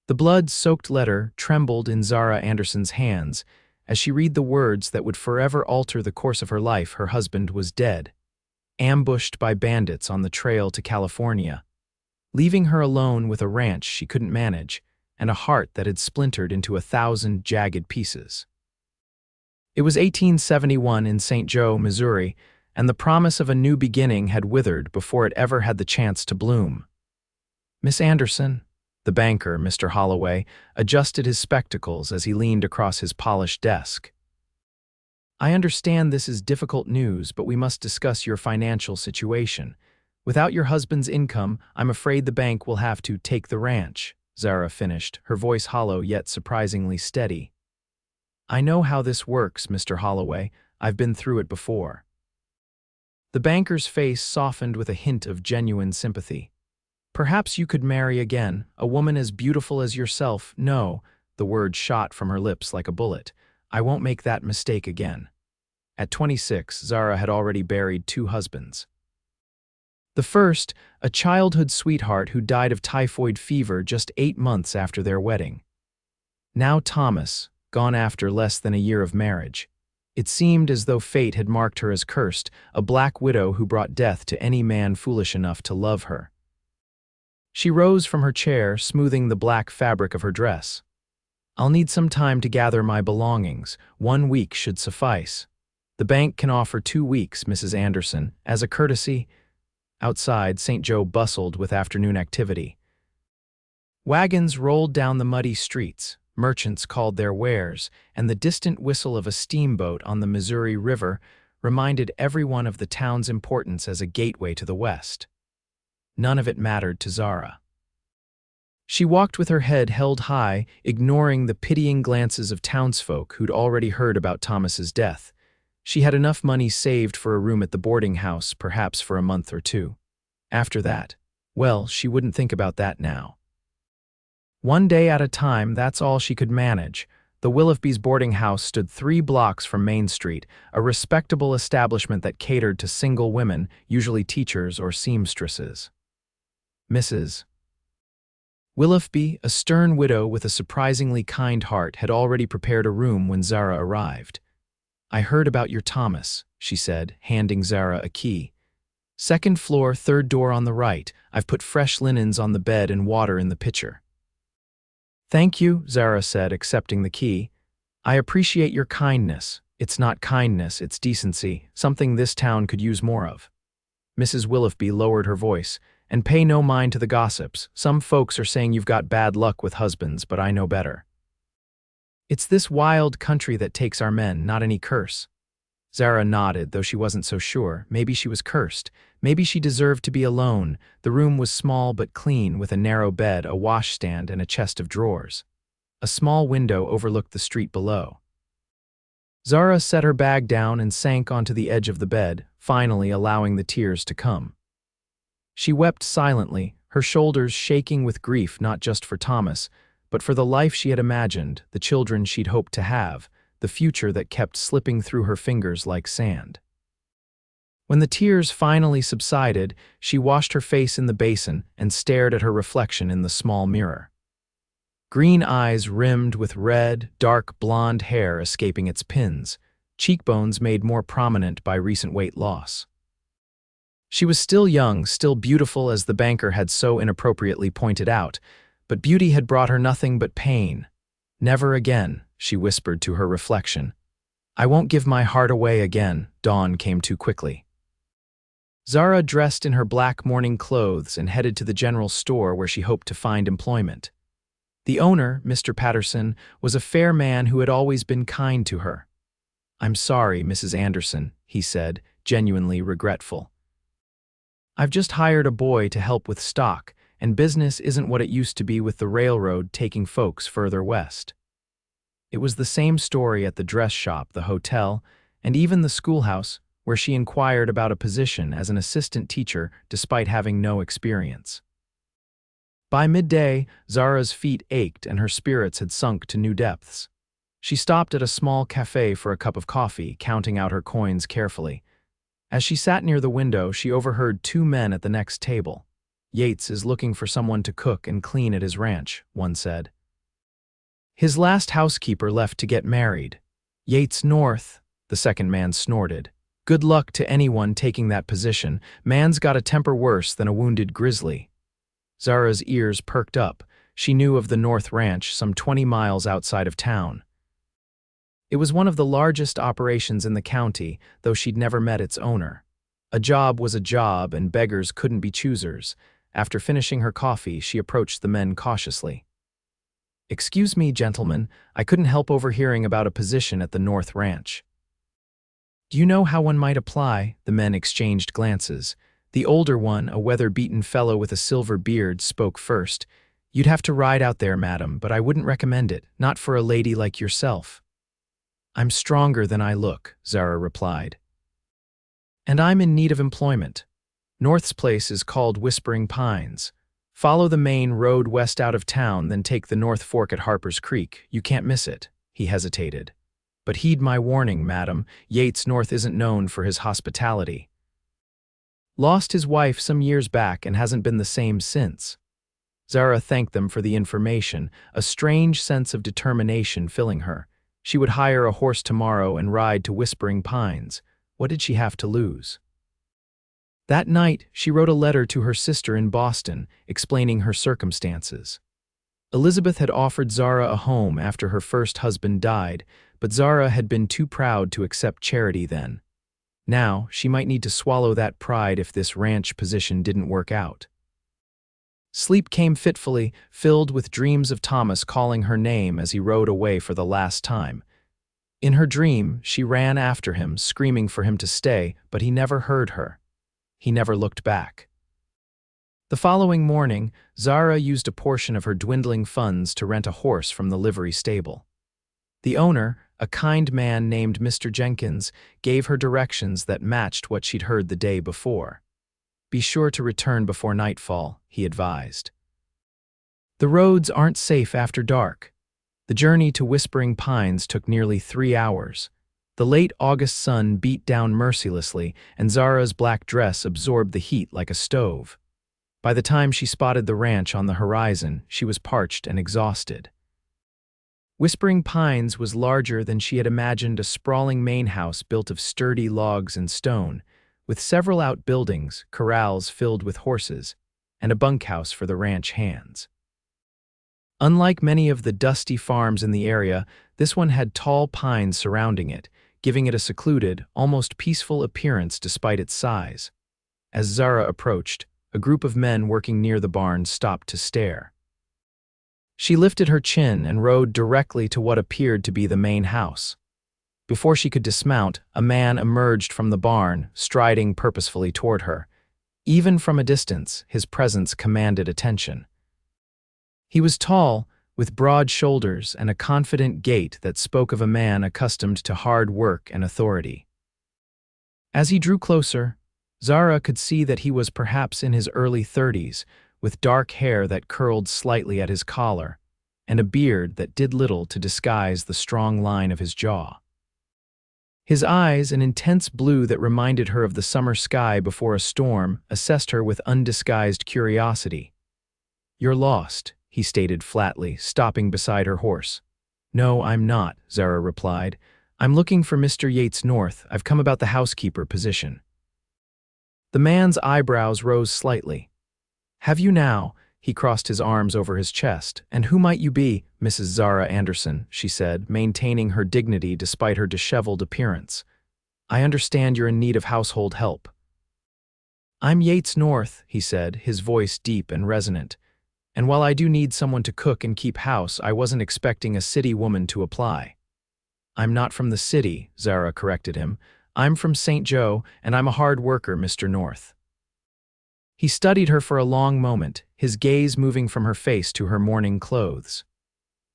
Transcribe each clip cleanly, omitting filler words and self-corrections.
The blood-soaked letter trembled in Zara Anderson's hands as she read the words that would forever alter the course of her life. Her husband was dead, ambushed by bandits on the trail to California, leaving her alone with a ranch she couldn't manage and a heart that had splintered into 1,000 jagged pieces. It was 1871 in St. Joe, Missouri, and the promise of a new beginning had withered before it ever had the chance to bloom. "Miss Anderson," the banker, Mr. Holloway, adjusted his spectacles as he leaned across his polished desk. "I understand this is difficult news, but we must discuss your financial situation. Without your husband's income, I'm afraid the bank will have to take the ranch," Zara finished, her voice hollow yet surprisingly steady. "I know how this works, Mr. Holloway. I've been through it before." The banker's face softened with a hint of genuine sympathy. "Perhaps you could marry again, a woman as beautiful as yourself." "No," the word shot from her lips like a bullet. "I won't make that mistake again." At 26, Zara had already buried 2 husbands. The first, a childhood sweetheart who died of typhoid fever just 8 months after their wedding. Now Thomas, gone after less than a year of marriage. It seemed as though fate had marked her as cursed, a black widow who brought death to any man foolish enough to love her. She rose from her chair, smoothing the black fabric of her dress. "I'll need some time to gather my belongings. 1 week should suffice. The bank can offer 2 weeks, Mrs. Anderson, as a courtesy." Outside, St. Joe bustled with afternoon activity. Wagons rolled down the muddy streets, merchants called their wares, and the distant whistle of a steamboat on the Missouri River reminded everyone of the town's importance as a gateway to the West. None of it mattered to Zara. She walked with her head held high, ignoring the pitying glances of townsfolk who'd already heard about Thomas's death. She had enough money saved for a room at the boarding house, perhaps for a month or 2. After that, well, she wouldn't think about that now. One day at a time, that's all she could manage. The Willoughby's boarding house stood 3 blocks from Main Street, a respectable establishment that catered to single women, usually teachers or seamstresses. Mrs. Willoughby, a stern widow with a surprisingly kind heart, had already prepared a room when Zara arrived. "I heard about your Thomas," she said, handing Zara a key. "2nd floor, 3rd door on the right. I've put fresh linens on the bed and water in the pitcher." "Thank you," Zara said, accepting the key. "I appreciate your kindness. It's not kindness, it's decency, something this town could use more of." Mrs. Willoughby lowered her voice. "And pay no mind to the gossips. Some folks are saying you've got bad luck with husbands, but I know better. It's this wild country that takes our men, not any curse." Zara nodded, though she wasn't so sure. Maybe she was cursed. Maybe she deserved to be alone. The room was small but clean, with a narrow bed, a washstand, and a chest of drawers. A small window overlooked the street below. Zara set her bag down and sank onto the edge of the bed, finally allowing the tears to come. She wept silently, her shoulders shaking with grief not just for Thomas, but for the life she had imagined, the children she'd hoped to have, the future that kept slipping through her fingers like sand. When the tears finally subsided, she washed her face in the basin and stared at her reflection in the small mirror. Green eyes rimmed with red, dark blonde hair escaping its pins, cheekbones made more prominent by recent weight loss. She was still young, still beautiful as the banker had so inappropriately pointed out, but beauty had brought her nothing but pain. "Never again," she whispered to her reflection. "I won't give my heart away again." Dawn came too quickly. Zara dressed in her black morning clothes and headed to the general store where she hoped to find employment. The owner, Mr. Patterson, was a fair man who had always been kind to her. "I'm sorry, Mrs. Anderson," he said, genuinely regretful. "I've just hired a boy to help with stock, and business isn't what it used to be with the railroad taking folks further west." It was the same story at the dress shop, the hotel, and even the schoolhouse, where she inquired about a position as an assistant teacher despite having no experience. By midday, Zara's feet ached and her spirits had sunk to new depths. She stopped at a small cafe for a cup of coffee, counting out her coins carefully. As she sat near the window, she overheard 2 men at the next table. "Yates is looking for someone to cook and clean at his ranch," one said. His last housekeeper left to get married. Yates North, the second man snorted. Good luck to anyone taking that position. Man's got a temper worse than a wounded grizzly. Zara's ears perked up. She knew of the North Ranch, some 20 miles outside of town. It was one of the largest operations in the county, though she'd never met its owner. A job was a job, and beggars couldn't be choosers. After finishing her coffee, she approached the men cautiously. "Excuse me, gentlemen, I couldn't help overhearing about a position at the North Ranch." "Do you know how one might apply?" The men exchanged glances. The older one, a weather-beaten fellow with a silver beard, spoke first. "You'd have to ride out there, madam, but I wouldn't recommend it, not for a lady like yourself." "I'm stronger than I look," Zara replied. "And I'm in need of employment. North's place is called Whispering Pines. Follow the main road west out of town, then take the North Fork at Harper's Creek. You can't miss it." He hesitated. "But heed my warning, madam. Yates North isn't known for his hospitality. Lost his wife some years back and hasn't been the same since." Zara thanked them for the information, a strange sense of determination filling her. She would hire a horse tomorrow and ride to Whispering Pines. What did she have to lose? That night, she wrote a letter to her sister in Boston, explaining her circumstances. Elizabeth had offered Zara a home after her first husband died, but Zara had been too proud to accept charity then. Now, she might need to swallow that pride if this ranch position didn't work out. Sleep came fitfully, filled with dreams of Thomas calling her name as he rode away for the last time. In her dream, she ran after him, screaming for him to stay, but he never heard her. He never looked back. The following morning, Zara used a portion of her dwindling funds to rent a horse from the livery stable. The owner, a kind man named Mr. Jenkins, gave her directions that matched what she'd heard the day before. "Be sure to return before nightfall," he advised. The roads aren't safe after dark. The journey to Whispering Pines took nearly 3 hours. The late August sun beat down mercilessly, and Zara's black dress absorbed the heat like a stove. By the time she spotted the ranch on the horizon, she was parched and exhausted. Whispering Pines was larger than she had imagined, a sprawling main house built of sturdy logs and stone, with several outbuildings, corrals filled with horses, and a bunkhouse for the ranch hands. Unlike many of the dusty farms in the area, this one had tall pines surrounding it, giving it a secluded, almost peaceful appearance despite its size. As Zara approached, a group of men working near the barn stopped to stare. She lifted her chin and rode directly to what appeared to be the main house. Before she could dismount, a man emerged from the barn, striding purposefully toward her. Even from a distance, his presence commanded attention. He was tall, with broad shoulders and a confident gait that spoke of a man accustomed to hard work and authority. As he drew closer, Zara could see that he was perhaps in his early 30s, with dark hair that curled slightly at his collar, and a beard that did little to disguise the strong line of his jaw. His eyes, an intense blue that reminded her of the summer sky before a storm, assessed her with undisguised curiosity. "You're lost," he stated flatly, stopping beside her horse. "No, I'm not," Zara replied. "I'm looking for Mr. Yates North. I've come about the housekeeper position." The man's eyebrows rose slightly. "Have you now?" He crossed his arms over his chest. "And who might you be?" "Mrs. Zara Anderson," she said, maintaining her dignity despite her disheveled appearance. "I understand you're in need of household help." "I'm Yates North," he said, his voice deep and resonant. "And while I do need someone to cook and keep house, I wasn't expecting a city woman to apply." "I'm not from the city," Zara corrected him. "I'm from St. Joe, and I'm a hard worker, Mr. North." He studied her for a long moment, his gaze moving from her face to her mourning clothes.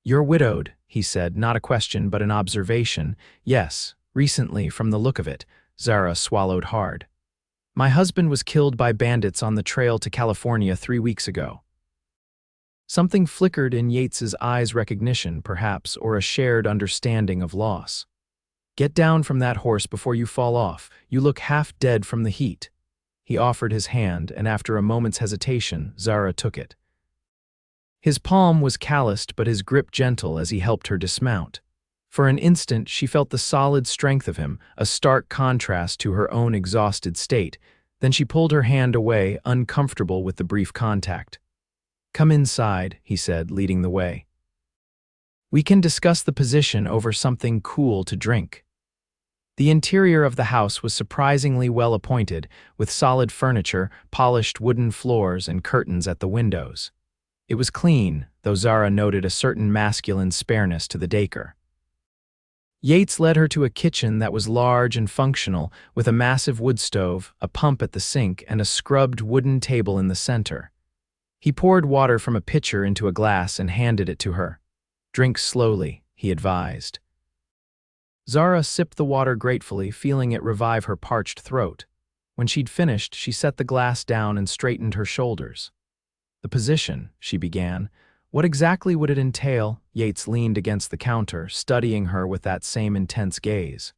"You're widowed," he said, not a question but an observation. "Yes, recently, from the look of it." Zara swallowed hard. "My husband was killed by bandits on the trail to California 3 weeks ago." Something flickered in Yates's eyes, recognition, perhaps, or a shared understanding of loss. "Get down from that horse before you fall off. You look half dead from the heat." He offered his hand, and after a moment's hesitation, Zara took it. His palm was calloused but his grip gentle as he helped her dismount. For an instant she felt the solid strength of him, a stark contrast to her own exhausted state. Then she pulled her hand away, uncomfortable with the brief contact. "Come inside," he said, leading the way. "We can discuss the position over something cool to drink." The interior of the house was surprisingly well appointed, with solid furniture, polished wooden floors, and curtains at the windows. It was clean, though Zara noted a certain masculine spareness to the decor. Yates led her to a kitchen that was large and functional, with a massive wood stove, a pump at the sink, and a scrubbed wooden table in the center. He poured water from a pitcher into a glass and handed it to her. "Drink slowly," he advised. Zara sipped the water gratefully, feeling it revive her parched throat. When she'd finished, she set the glass down and straightened her shoulders. "The position," she began. "What exactly would it entail?" Yates leaned against the counter, studying her with that same intense gaze.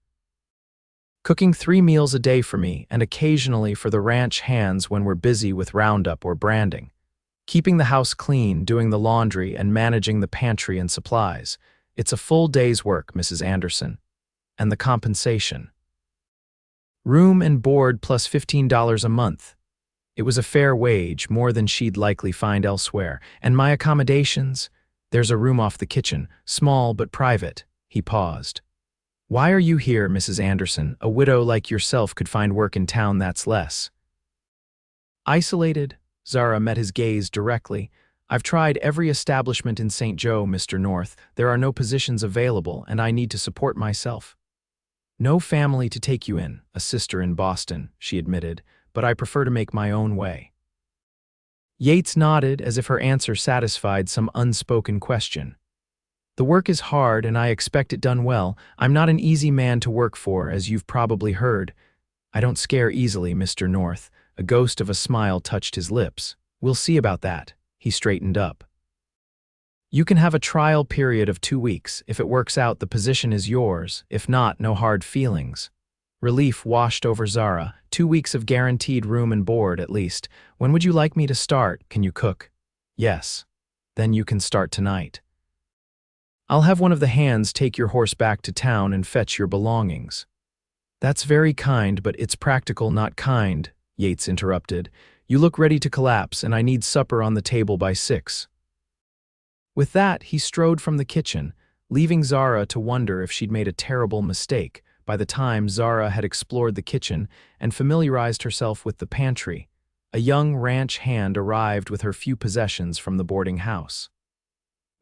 "Cooking 3 meals a day for me, and occasionally for the ranch hands when we're busy with roundup or branding. Keeping the house clean, doing the laundry, and managing the pantry and supplies. It's a full day's work, Mrs. Anderson. And the compensation. Room and board plus $15 a month. It was a fair wage, more than she'd likely find elsewhere. And my accommodations? There's a room off the kitchen, small but private." He paused. "Why are you here, Mrs. Anderson? A widow like yourself could find work in town that's less." "Isolated?" Zara met his gaze directly. "I've tried every establishment in St. Joe, Mr. North. There are no positions available, and I need to support myself." "No family to take you in, a sister in Boston," she admitted, "but I prefer to make my own way." Yates nodded as if her answer satisfied some unspoken question. "The work is hard and I expect it done well. I'm not an easy man to work for, as you've probably heard. I don't scare easily, Mr. North." A ghost of a smile touched his lips. "We'll see about that." He straightened up. "You can have a trial period of 2 weeks. If it works out, the position is yours. If not, no hard feelings." Relief washed over Zara. 2 weeks of guaranteed room and board, at least. "When would you like me to start? Can you cook?" "Yes." "Then you can start tonight. I'll have one of the hands take your horse back to town and fetch your belongings." "That's very kind, but it's practical, not kind," Yates interrupted. "You look ready to collapse, and I need supper on the table by 6. With that, he strode from the kitchen, leaving Zara to wonder if she'd made a terrible mistake. By the time Zara had explored the kitchen and familiarized herself with the pantry, a young ranch hand arrived with her few possessions from the boarding house.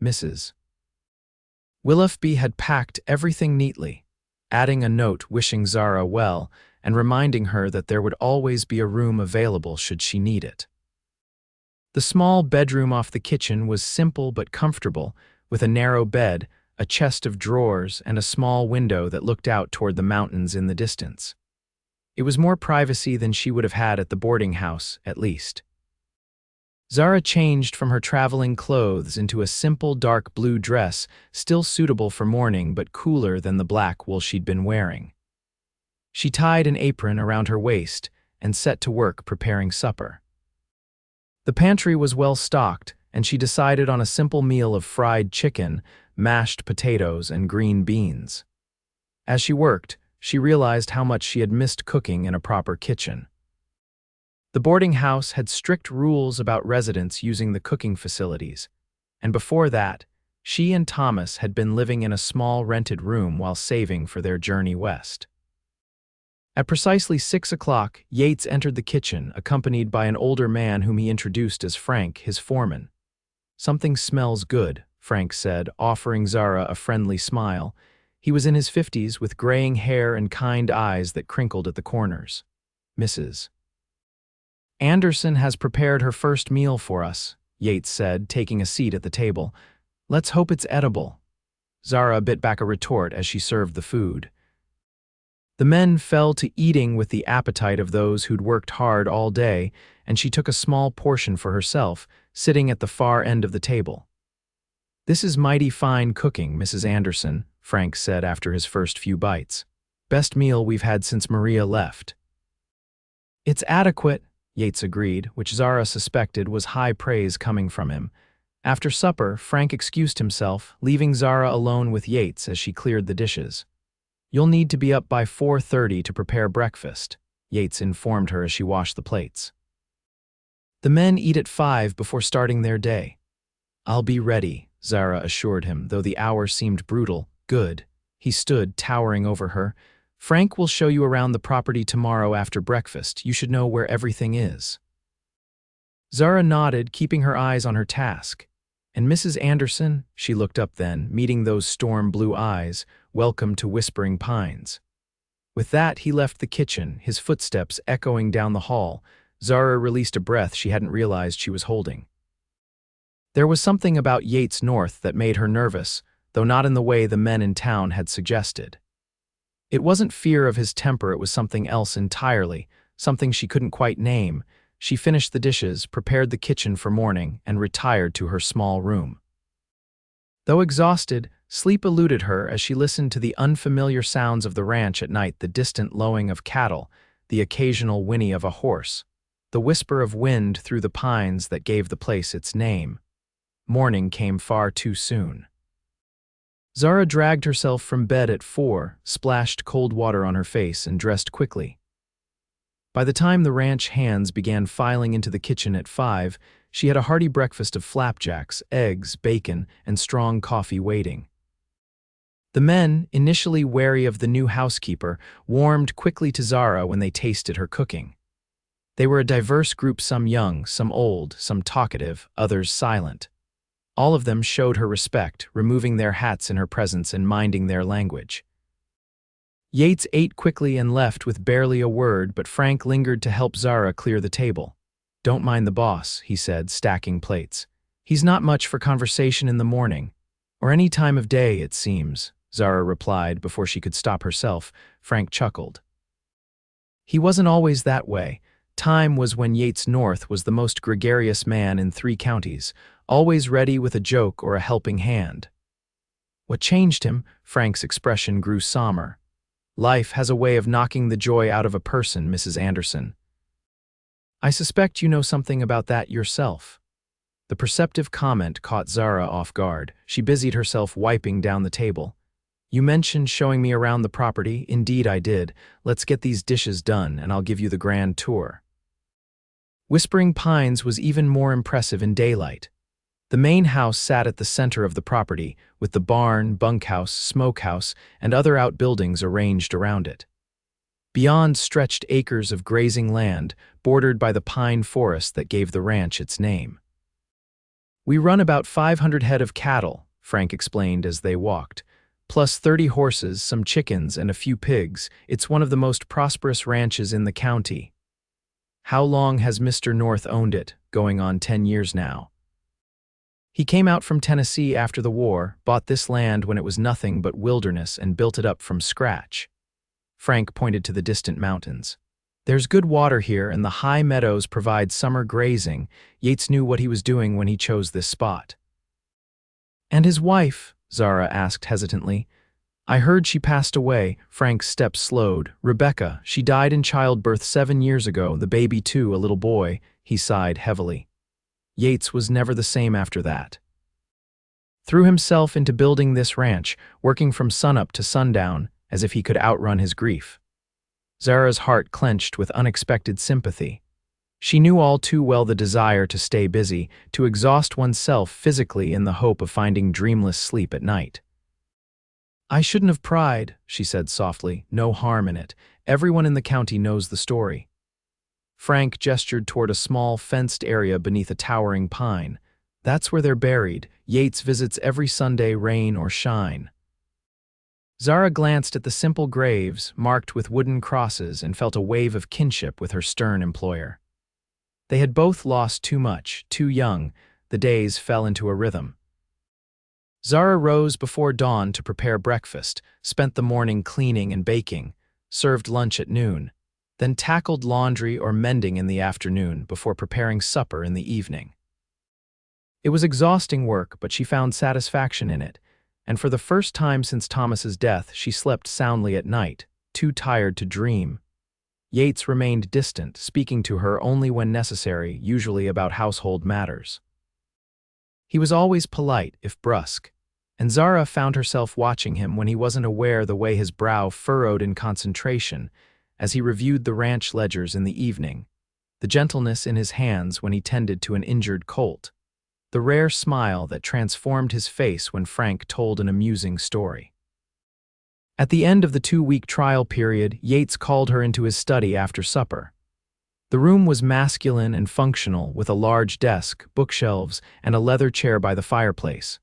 Mrs. Willoughby had packed everything neatly, adding a note wishing Zara well and reminding her that there would always be a room available should she need it. The small bedroom off the kitchen was simple but comfortable, with a narrow bed, a chest of drawers, and a small window that looked out toward the mountains in the distance. It was more privacy than she would have had at the boarding house, at least. Zara changed from her traveling clothes into a simple dark blue dress, still suitable for morning but cooler than the black wool she'd been wearing. She tied an apron around her waist and set to work preparing supper. The pantry was well stocked, and she decided on a simple meal of fried chicken, mashed potatoes, and green beans. As she worked, she realized how much she had missed cooking in a proper kitchen. The boarding house had strict rules about residents using the cooking facilities, and before that, she and Thomas had been living in a small rented room while saving for their journey west. At precisely 6 o'clock, Yates entered the kitchen, accompanied by an older man whom he introduced as Frank, his foreman. "Something smells good," Frank said, offering Zara a friendly smile. He was in his 50s, with graying hair and kind eyes that crinkled at the corners. "Mrs. Anderson has prepared her first meal for us," Yates said, taking a seat at the table. "Let's hope it's edible." Zara bit back a retort as she served the food. The men fell to eating with the appetite of those who'd worked hard all day, and she took a small portion for herself, sitting at the far end of the table. "This is mighty fine cooking, Mrs. Anderson," Frank said after his first few bites. "Best meal we've had since Maria left." "It's adequate," Yates agreed, which Zara suspected was high praise coming from him. After supper, Frank excused himself, leaving Zara alone with Yates as she cleared the dishes. "You'll need to be up by 4:30 to prepare breakfast," Yates informed her as she washed the plates. "The men eat at 5 before starting their day." "I'll be ready," Zara assured him, though the hour seemed brutal. "Good." He stood, towering over her. "Frank will show you around the property tomorrow after breakfast. You should know where everything is." Zara nodded, keeping her eyes on her task. "And Mrs. Anderson?" She looked up then, meeting those storm-blue eyes. "Welcome to Whispering Pines." With that, he left the kitchen, his footsteps echoing down the hall. Zara released a breath she hadn't realized she was holding. There was something about Yates North that made her nervous, though not in the way the men in town had suggested. It wasn't fear of his temper, it was something else entirely, something she couldn't quite name. She finished the dishes, prepared the kitchen for morning, and retired to her small room. Though exhausted, sleep eluded her as she listened to the unfamiliar sounds of the ranch at night, the distant lowing of cattle, the occasional whinny of a horse, the whisper of wind through the pines that gave the place its name. Morning came far too soon. Zara dragged herself from bed at 4, splashed cold water on her face, and dressed quickly. By the time the ranch hands began filing into the kitchen at 5, she had a hearty breakfast of flapjacks, eggs, bacon, and strong coffee waiting. The men, initially wary of the new housekeeper, warmed quickly to Zara when they tasted her cooking. They were a diverse group, some young, some old, some talkative, others silent. All of them showed her respect, removing their hats in her presence and minding their language. Yates ate quickly and left with barely a word, but Frank lingered to help Zara clear the table. "Don't mind the boss," he said, stacking plates. "He's not much for conversation in the morning, or any time of day, it seems," Zara replied before she could stop herself. Frank chuckled. He wasn't always that way. Time was when Yates North was the most gregarious man in 3 counties, always ready with a joke or a helping hand. What changed him? Frank's expression grew somber. "Life has a way of knocking the joy out of a person, Mrs. Anderson. I suspect you know something about that yourself." The perceptive comment caught Zara off guard. She busied herself wiping down the table. "You mentioned showing me around the property." "Indeed I did. Let's get these dishes done, and I'll give you the grand tour." Whispering Pines was even more impressive in daylight. The main house sat at the center of the property, with the barn, bunkhouse, smokehouse, and other outbuildings arranged around it. Beyond stretched acres of grazing land, bordered by the pine forest that gave the ranch its name. "We run about 500 head of cattle," Frank explained as they walked, "plus 30 horses, some chickens, and a few pigs. It's one of the most prosperous ranches in the county." "How long has Mr. North owned it?" "Going on 10 years now. He came out from Tennessee after the war, bought this land when it was nothing but wilderness, and built it up from scratch." Frank pointed to the distant mountains. "There's good water here, and the high meadows provide summer grazing." Yates knew what he was doing when he chose this spot. "And his wife?" Zara asked hesitantly. "I heard she passed away." Frank's steps slowed. "Rebecca, she died in childbirth 7 years ago, the baby too, a little boy." He sighed heavily. Yates was never the same after that. Threw himself into building this ranch, working from sunup to sundown, as if he could outrun his grief. Zara's heart clenched with unexpected sympathy. She knew all too well the desire to stay busy, to exhaust oneself physically in the hope of finding dreamless sleep at night. "I shouldn't have pried," she said softly. "No harm in it. Everyone in the county knows the story." Frank gestured toward a small, fenced area beneath a towering pine. "That's where they're buried. Yates visits every Sunday, rain or shine." Zara glanced at the simple graves, marked with wooden crosses, and felt a wave of kinship with her stern employer. They had both lost too much, too young. The days fell into a rhythm. Zara rose before dawn to prepare breakfast, spent the morning cleaning and baking, served lunch at noon, then tackled laundry or mending in the afternoon before preparing supper in the evening. It was exhausting work, but she found satisfaction in it, and for the first time since Thomas's death, she slept soundly at night, too tired to dream. Yates remained distant, speaking to her only when necessary, usually about household matters. He was always polite, if brusque, and Zara found herself watching him when he wasn't aware the way his brow furrowed in concentration as he reviewed the ranch ledgers in the evening, the gentleness in his hands when he tended to an injured colt, the rare smile that transformed his face when Frank told an amusing story. At the end of the 2-week trial period, Yates called her into his study after supper. The room was masculine and functional, with a large desk, bookshelves, and a leather chair by the fireplace.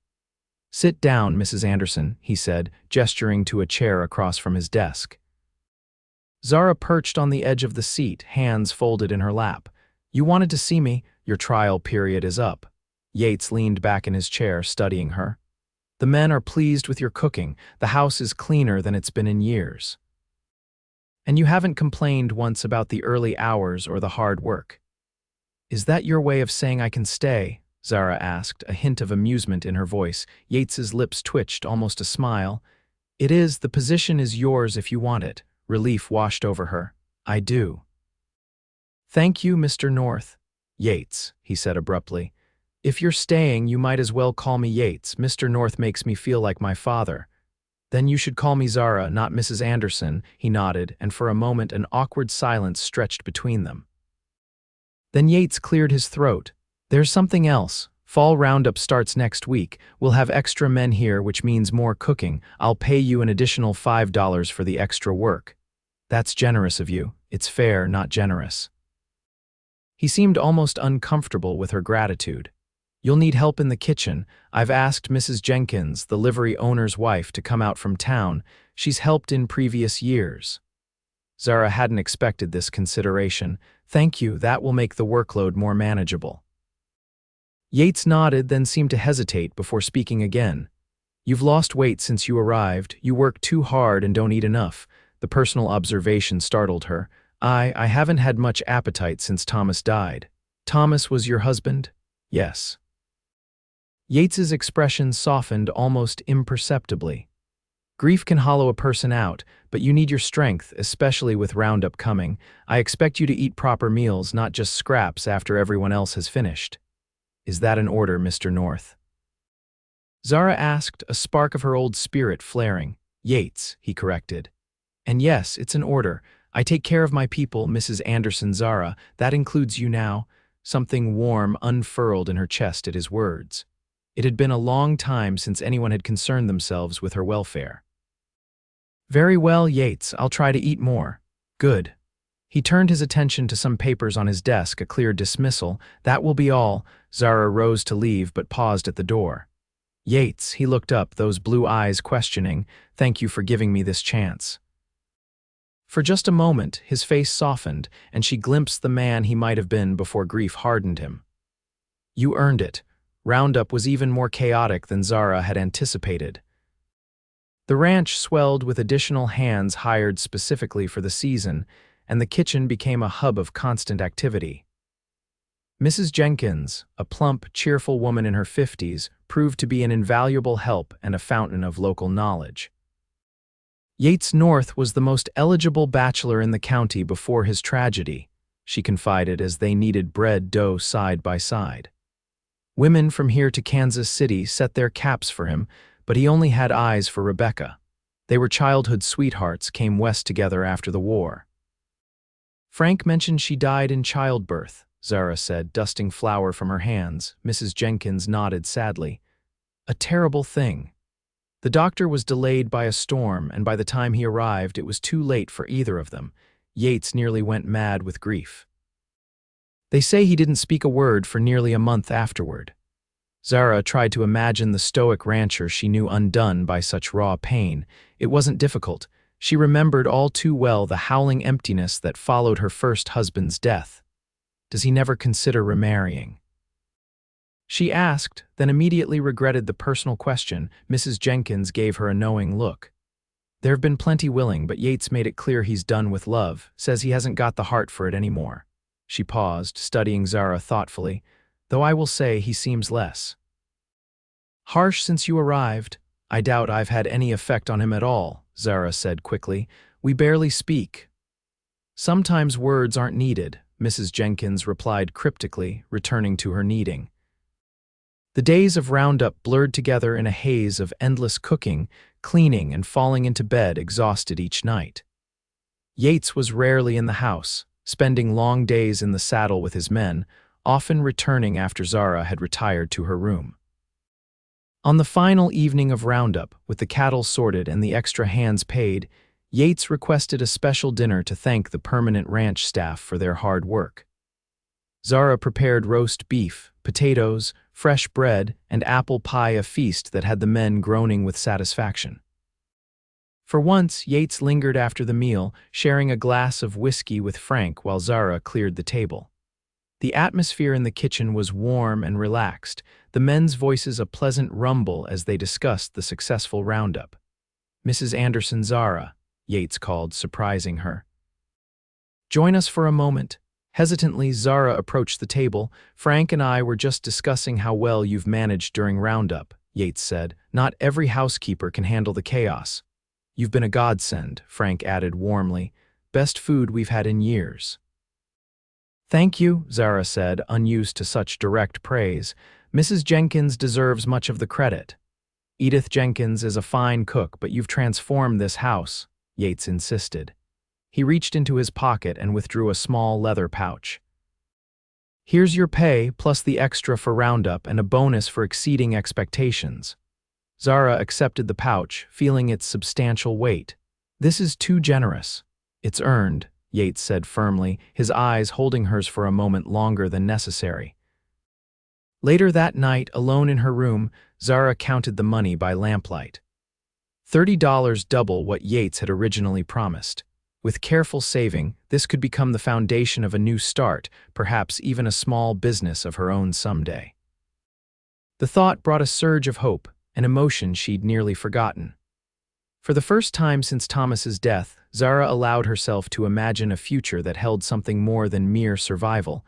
"Sit down, Mrs. Anderson," he said, gesturing to a chair across from his desk. Zara perched on the edge of the seat, hands folded in her lap. "You wanted to see me? Your trial period is up." Yates leaned back in his chair, studying her. "The men are pleased with your cooking. The house is cleaner than it's been in years. And you haven't complained once about the early hours or the hard work." "Is that your way of saying I can stay?" Zara asked, a hint of amusement in her voice. Yates's lips twitched, almost a smile. "It is. The position is yours if you want it." Relief washed over her. "I do." "Thank you, Mr. North." "Yates," he said abruptly. "If you're staying, you might as well call me Yates. Mr. North makes me feel like my father." "Then you should call me Zara, not Mrs. Anderson," he nodded, and for a moment an awkward silence stretched between them. Then Yates cleared his throat. "There's something else. Fall roundup starts next week. We'll have extra men here, which means more cooking. I'll pay you an additional $5 for the extra work." "That's generous of you. It's fair, not generous." He seemed almost uncomfortable with her gratitude. "You'll need help in the kitchen. I've asked Mrs. Jenkins, the livery owner's wife, to come out from town. She's helped in previous years." Zara hadn't expected this consideration. "Thank you, that will make the workload more manageable." Yates nodded, then seemed to hesitate before speaking again. "You've lost weight since you arrived. You work too hard and don't eat enough." The personal observation startled her. I haven't had much appetite since Thomas died." "Thomas was your husband?" "Yes." Yates's expression softened almost imperceptibly. "Grief can hollow a person out, but you need your strength, especially with Roundup coming. I expect you to eat proper meals, not just scraps after everyone else has finished." "Is that an order, Mr. North?" Zara asked, a spark of her old spirit flaring. "Yates," he corrected. "And yes, it's an order. I take care of my people, Mrs. Anderson. Zara, that includes you now." Something warm unfurled in her chest at his words. It had been a long time since anyone had concerned themselves with her welfare. "Very well, Yates, I'll try to eat more." "Good." He turned his attention to some papers on his desk, a clear dismissal. "That will be all." Zara rose to leave but paused at the door. "Yates," he looked up, those blue eyes questioning. "Thank you for giving me this chance." For just a moment, his face softened, and she glimpsed the man he might have been before grief hardened him. "You earned it." Roundup was even more chaotic than Zara had anticipated. The ranch swelled with additional hands hired specifically for the season, and the kitchen became a hub of constant activity. Mrs. Jenkins, a plump, cheerful woman in her 50s, proved to be an invaluable help and a fountain of local knowledge. Yates North was the most eligible bachelor in the county before his tragedy, she confided as they kneaded bread dough side by side. Women from here to Kansas City set their caps for him, but he only had eyes for Rebecca. They were childhood sweethearts, came west together after the war. "Frank mentioned she died in childbirth," Zara said, dusting flour from her hands. Mrs. Jenkins nodded sadly. "A terrible thing. The doctor was delayed by a storm, and by the time he arrived, it was too late for either of them." Yates nearly went mad with grief. "They say he didn't speak a word for nearly a month afterward." Zara tried to imagine the stoic rancher she knew undone by such raw pain. It wasn't difficult. She remembered all too well the howling emptiness that followed her first husband's death. Does he never consider remarrying? She asked, then immediately regretted the personal question. Mrs. Jenkins gave her a knowing look. "There have been plenty willing, but Yates made it clear he's done with love, says he hasn't got the heart for it anymore." She paused, studying Zara thoughtfully. "Though I will say he seems less harsh since you arrived." "I doubt I've had any effect on him at all," Zara said quickly. "We barely speak." "Sometimes words aren't needed," Mrs. Jenkins replied cryptically, returning to her kneading. The days of roundup blurred together in a haze of endless cooking, cleaning, and falling into bed exhausted each night. Yates was rarely in the house, spending long days in the saddle with his men, often returning after Zara had retired to her room. On the final evening of roundup, with the cattle sorted and the extra hands paid, Yates requested a special dinner to thank the permanent ranch staff for their hard work. Zara prepared roast beef, potatoes, fresh bread, and apple pie, a feast that had the men groaning with satisfaction. For once, Yates lingered after the meal, sharing a glass of whiskey with Frank while Zara cleared the table. The atmosphere in the kitchen was warm and relaxed, the men's voices a pleasant rumble as they discussed the successful roundup. "Mrs. Anderson, Zara," Yates called, surprising her. "Join us for a moment." Hesitantly, Zara approached the table. "Frank and I were just discussing how well you've managed during roundup," Yates said. "Not every housekeeper can handle the chaos." "You've been a godsend," Frank added warmly. "Best food we've had in years." "Thank you," Zara said, unused to such direct praise. "Mrs. Jenkins deserves much of the credit." "Edith Jenkins is a fine cook, but you've transformed this house," Yates insisted. He reached into his pocket and withdrew a small leather pouch. "Here's your pay, plus the extra for roundup and a bonus for exceeding expectations." Zara accepted the pouch, feeling its substantial weight. "This is too generous." "It's earned," Yates said firmly, his eyes holding hers for a moment longer than necessary. Later that night, alone in her room, Zara counted the money by lamplight. $30, double what Yates had originally promised. With careful saving, this could become the foundation of a new start, perhaps even a small business of her own someday. The thought brought a surge of hope, an emotion she'd nearly forgotten. For the first time since Thomas's death, Zara allowed herself to imagine a future that held something more than mere survival.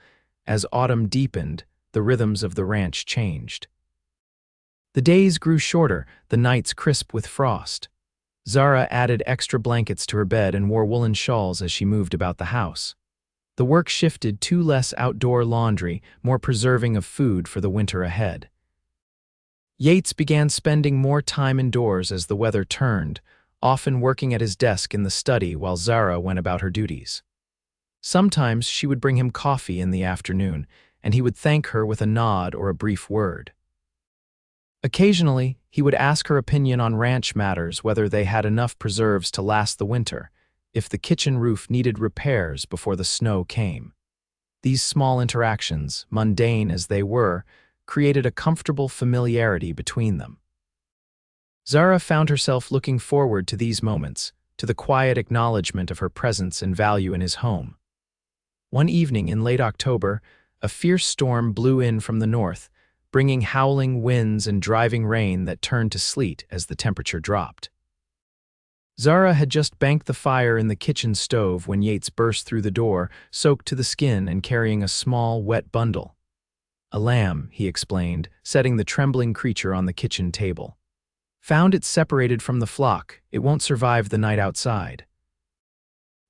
As autumn deepened, the rhythms of the ranch changed. The days grew shorter, the nights crisp with frost. Zara added extra blankets to her bed and wore woolen shawls as she moved about the house. The work shifted to less outdoor laundry, more preserving of food for the winter ahead. Yates began spending more time indoors as the weather turned, often working at his desk in the study while Zara went about her duties. Sometimes she would bring him coffee in the afternoon, and he would thank her with a nod or a brief word. Occasionally, he would ask her opinion on ranch matters, whether they had enough preserves to last the winter, if the kitchen roof needed repairs before the snow came. These small interactions, mundane as they were, created a comfortable familiarity between them. Zara found herself looking forward to these moments, to the quiet acknowledgement of her presence and value in his home. One evening in late October, a fierce storm blew in from the north, bringing howling winds and driving rain that turned to sleet as the temperature dropped. Zara had just banked the fire in the kitchen stove when Yates burst through the door, soaked to the skin and carrying a small, wet bundle. "A lamb," he explained, setting the trembling creature on the kitchen table. "Found it separated from the flock. It won't survive the night outside."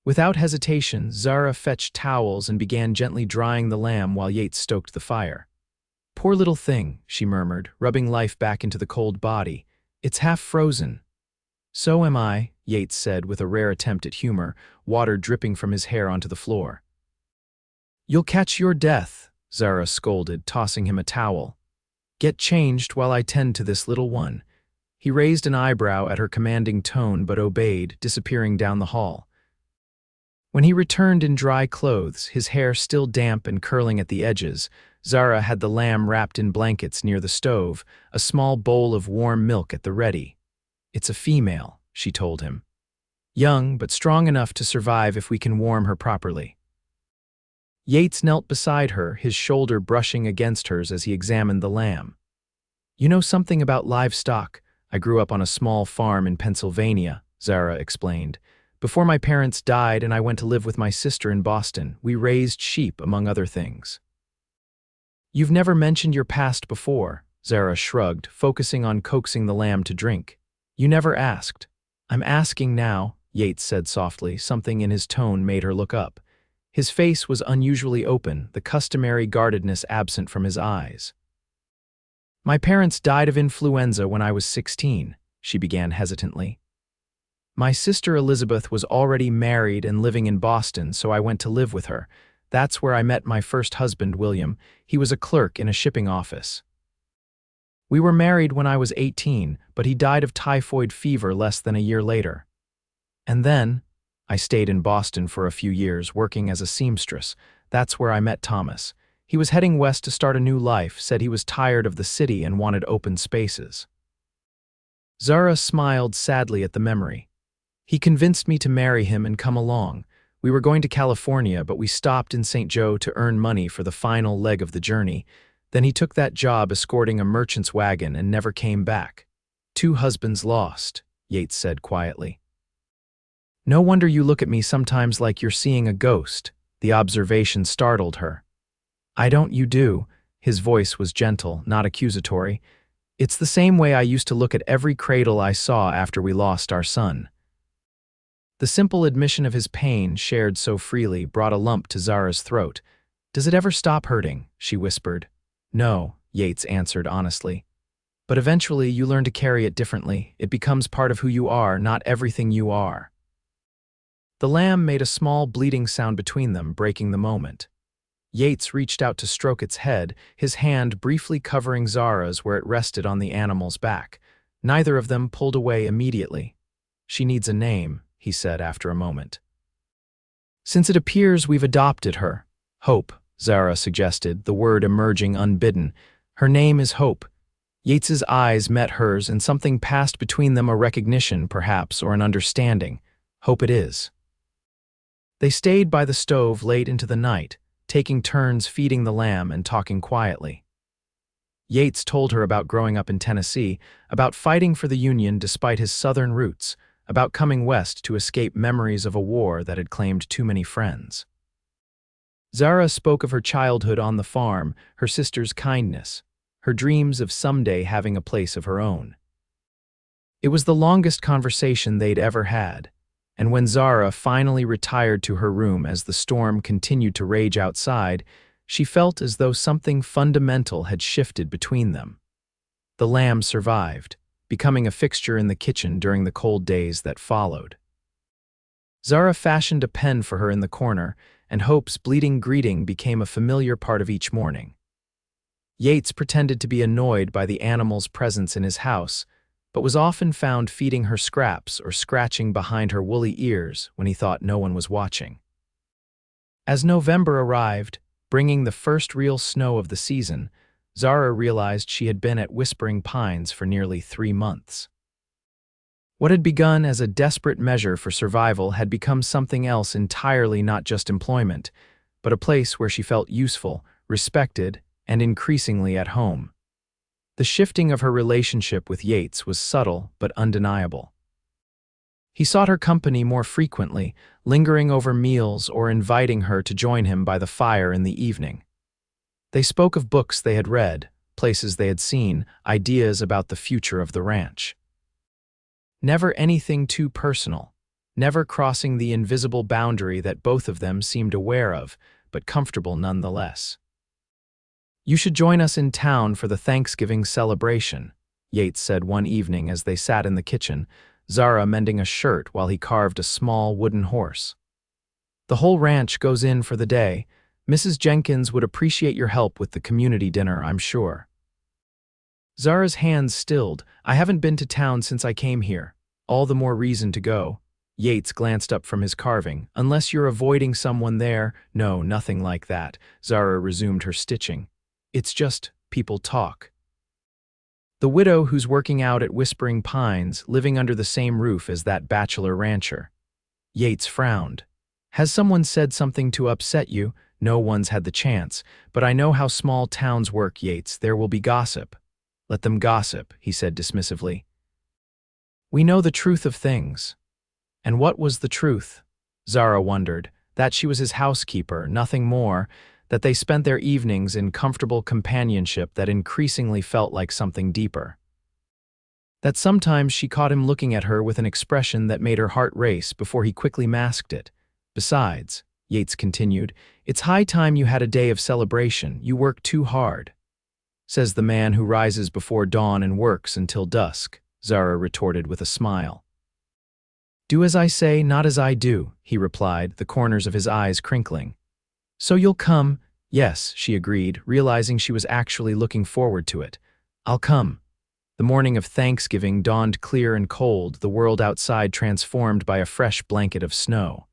Without hesitation, Zara fetched towels and began gently drying the lamb while Yates stoked the fire. "Poor little thing," she murmured, rubbing life back into the cold body. "It's half frozen." "So am I," Yates said with a rare attempt at humor, water dripping from his hair onto the floor. "You'll catch your death," Zara scolded, tossing him a towel. "Get changed while I tend to this little one." He raised an eyebrow at her commanding tone but obeyed, disappearing down the hall. When he returned in dry clothes, his hair still damp and curling at the edges, Zara had the lamb wrapped in blankets near the stove, a small bowl of warm milk at the ready. "It's a female," she told him. "Young, but strong enough to survive if we can warm her properly." Yates knelt beside her, his shoulder brushing against hers as he examined the lamb. "You know something about livestock. I grew up on a small farm in Pennsylvania," Zara explained. "Before my parents died and I went to live with my sister in Boston, we raised sheep, among other things." "You've never mentioned your past before," Zara shrugged, focusing on coaxing the lamb to drink. "You never asked." "I'm asking now," Yates said softly. Something in his tone made her look up. His face was unusually open, the customary guardedness absent from his eyes. My parents died of influenza when I was 16, she began hesitantly. My sister Elizabeth was already married and living in Boston, so I went to live with her. That's where I met my first husband, William. He was a clerk in a shipping office. We were married when I was 18, but he died of typhoid fever less than a year later. And then, I stayed in Boston for a few years, working as a seamstress. That's where I met Thomas. He was heading west to start a new life, said he was tired of the city and wanted open spaces. Zara smiled sadly at the memory. He convinced me to marry him and come along. We were going to California, but we stopped in St. Joe to earn money for the final leg of the journey. Then he took that job escorting a merchant's wagon and never came back. 2 husbands lost, Yates said quietly. No wonder you look at me sometimes like you're seeing a ghost. The observation startled her. I don't, you do. His voice was gentle, not accusatory. It's the same way I used to look at every cradle I saw after we lost our son. The simple admission of his pain, shared so freely, brought a lump to Zara's throat. Does it ever stop hurting? She whispered. No, Yates answered honestly. But eventually you learn to carry it differently. It becomes part of who you are, not everything you are. The lamb made a small bleating sound between them, breaking the moment. Yates reached out to stroke its head, his hand briefly covering Zara's where it rested on the animal's back. Neither of them pulled away immediately. She needs a name, he said after a moment. Since it appears we've adopted her. Hope, Zara suggested, the word emerging unbidden. Her name is Hope. Yates's eyes met hers, and something passed between them, a recognition, perhaps, or an understanding. Hope it is. They stayed by the stove late into the night, taking turns feeding the lamb and talking quietly. Yates told her about growing up in Tennessee, about fighting for the Union despite his southern roots, about coming west to escape memories of a war that had claimed too many friends. Zara spoke of her childhood on the farm, her sister's kindness, her dreams of someday having a place of her own. It was the longest conversation they'd ever had, and when Zara finally retired to her room as the storm continued to rage outside, she felt as though something fundamental had shifted between them. The lamb survived, becoming a fixture in the kitchen during the cold days that followed. Zara fashioned a pen for her in the corner, and Hope's bleating greeting became a familiar part of each morning. Yates pretended to be annoyed by the animal's presence in his house, but was often found feeding her scraps or scratching behind her woolly ears when he thought no one was watching. As November arrived, bringing the first real snow of the season, Zara realized she had been at Whispering Pines for nearly 3 months. What had begun as a desperate measure for survival had become something else entirely, not just employment, but a place where she felt useful, respected, and increasingly at home. The shifting of her relationship with Yates was subtle but undeniable. He sought her company more frequently, lingering over meals or inviting her to join him by the fire in the evening. They spoke of books they had read, places they had seen, ideas about the future of the ranch. Never anything too personal, never crossing the invisible boundary that both of them seemed aware of, but comfortable nonetheless. You should join us in town for the Thanksgiving celebration, Yates said one evening as they sat in the kitchen, Zara mending a shirt while he carved a small wooden horse. The whole ranch goes in for the day. Mrs. Jenkins would appreciate your help with the community dinner, I'm sure. Zara's hands stilled. I haven't been to town since I came here. All the more reason to go. Yates glanced up from his carving. Unless you're avoiding someone there. No, nothing like that. Zara resumed her stitching. It's just, people talk. The widow who's working out at Whispering Pines, living under the same roof as that bachelor rancher. Yates frowned. Has someone said something to upset you? No one's had the chance, but I know how small towns work, Yates. There will be gossip. Let them gossip, he said dismissively. We know the truth of things. And what was the truth? Zara wondered. That she was his housekeeper, nothing more, that they spent their evenings in comfortable companionship that increasingly felt like something deeper. That sometimes she caught him looking at her with an expression that made her heart race before he quickly masked it. Besides, Yates continued, it's high time you had a day of celebration. You work too hard. Says the man who rises before dawn and works until dusk, Zara retorted with a smile. Do as I say, not as I do, he replied, the corners of his eyes crinkling. So you'll come? Yes, she agreed, realizing she was actually looking forward to it. I'll come. The morning of Thanksgiving dawned clear and cold, the world outside transformed by a fresh blanket of snow.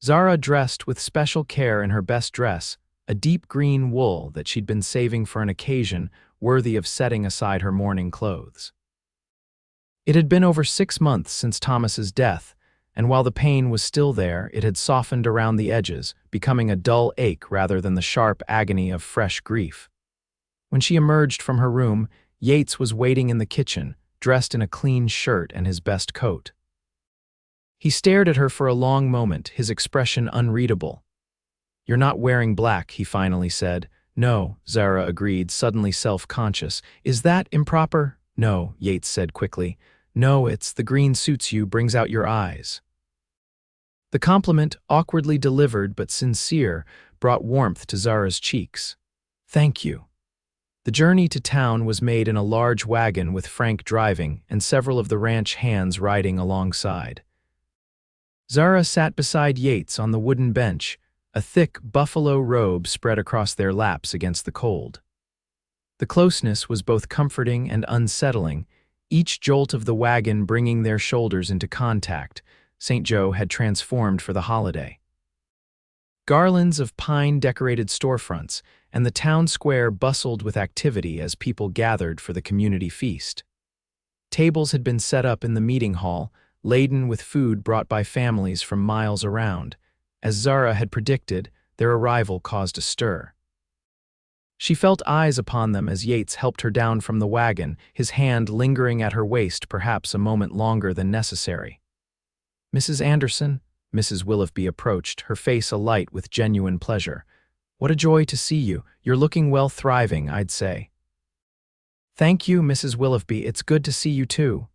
Zara dressed with special care in her best dress, a deep green wool that she'd been saving for an occasion worthy of setting aside her mourning clothes. It had been over 6 months since Thomas's death, and while the pain was still there, it had softened around the edges, becoming a dull ache rather than the sharp agony of fresh grief. When she emerged from her room, Yates was waiting in the kitchen, dressed in a clean shirt and his best coat. He stared at her for a long moment, his expression unreadable. You're not wearing black, he finally said. No, Zara agreed, suddenly self-conscious. Is that improper? No, Yates said quickly. No, it's the green suits you, brings out your eyes. The compliment, awkwardly delivered but sincere, brought warmth to Zara's cheeks. Thank you. The journey to town was made in a large wagon with Frank driving and several of the ranch hands riding alongside. Zara sat beside Yates on the wooden bench, a thick buffalo robe spread across their laps against the cold. The closeness was both comforting and unsettling, each jolt of the wagon bringing their shoulders into contact. St. Joe had transformed for the holiday. Garlands of pine decorated storefronts, and the town square bustled with activity as people gathered for the community feast. Tables had been set up in the meeting hall, laden with food brought by families from miles around. As Zara had predicted, their arrival caused a stir. She felt eyes upon them as Yates helped her down from the wagon, his hand lingering at her waist perhaps a moment longer than necessary. Mrs. Anderson, Mrs. Willoughby approached, her face alight with genuine pleasure. What a joy to see you. You're looking well, thriving, I'd say. Thank you, Mrs. Willoughby. It's good to see you too.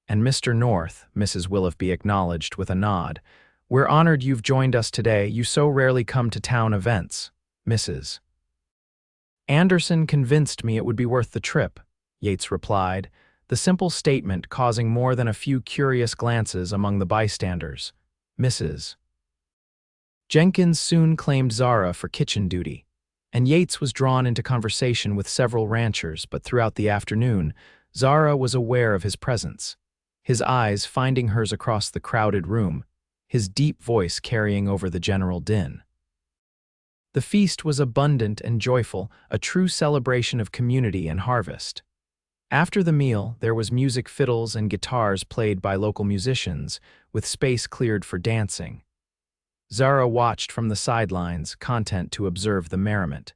And Mr. North, Mrs. Willoughby acknowledged with a nod. We're honored you've joined us today. You so rarely come to town events. Mrs. Anderson convinced me it would be worth the trip, Yates replied, the simple statement causing more than a few curious glances among the bystanders. Mrs. Jenkins soon claimed Zara for kitchen duty, and Yates was drawn into conversation with several ranchers, but throughout the afternoon, Zara was aware of his presence, his eyes finding hers across the crowded room, his deep voice carrying over the general din. The feast was abundant and joyful, a true celebration of community and harvest. After the meal, there was music, fiddles, and guitars played by local musicians, with space cleared for dancing. Zara watched from the sidelines, content to observe the merriment.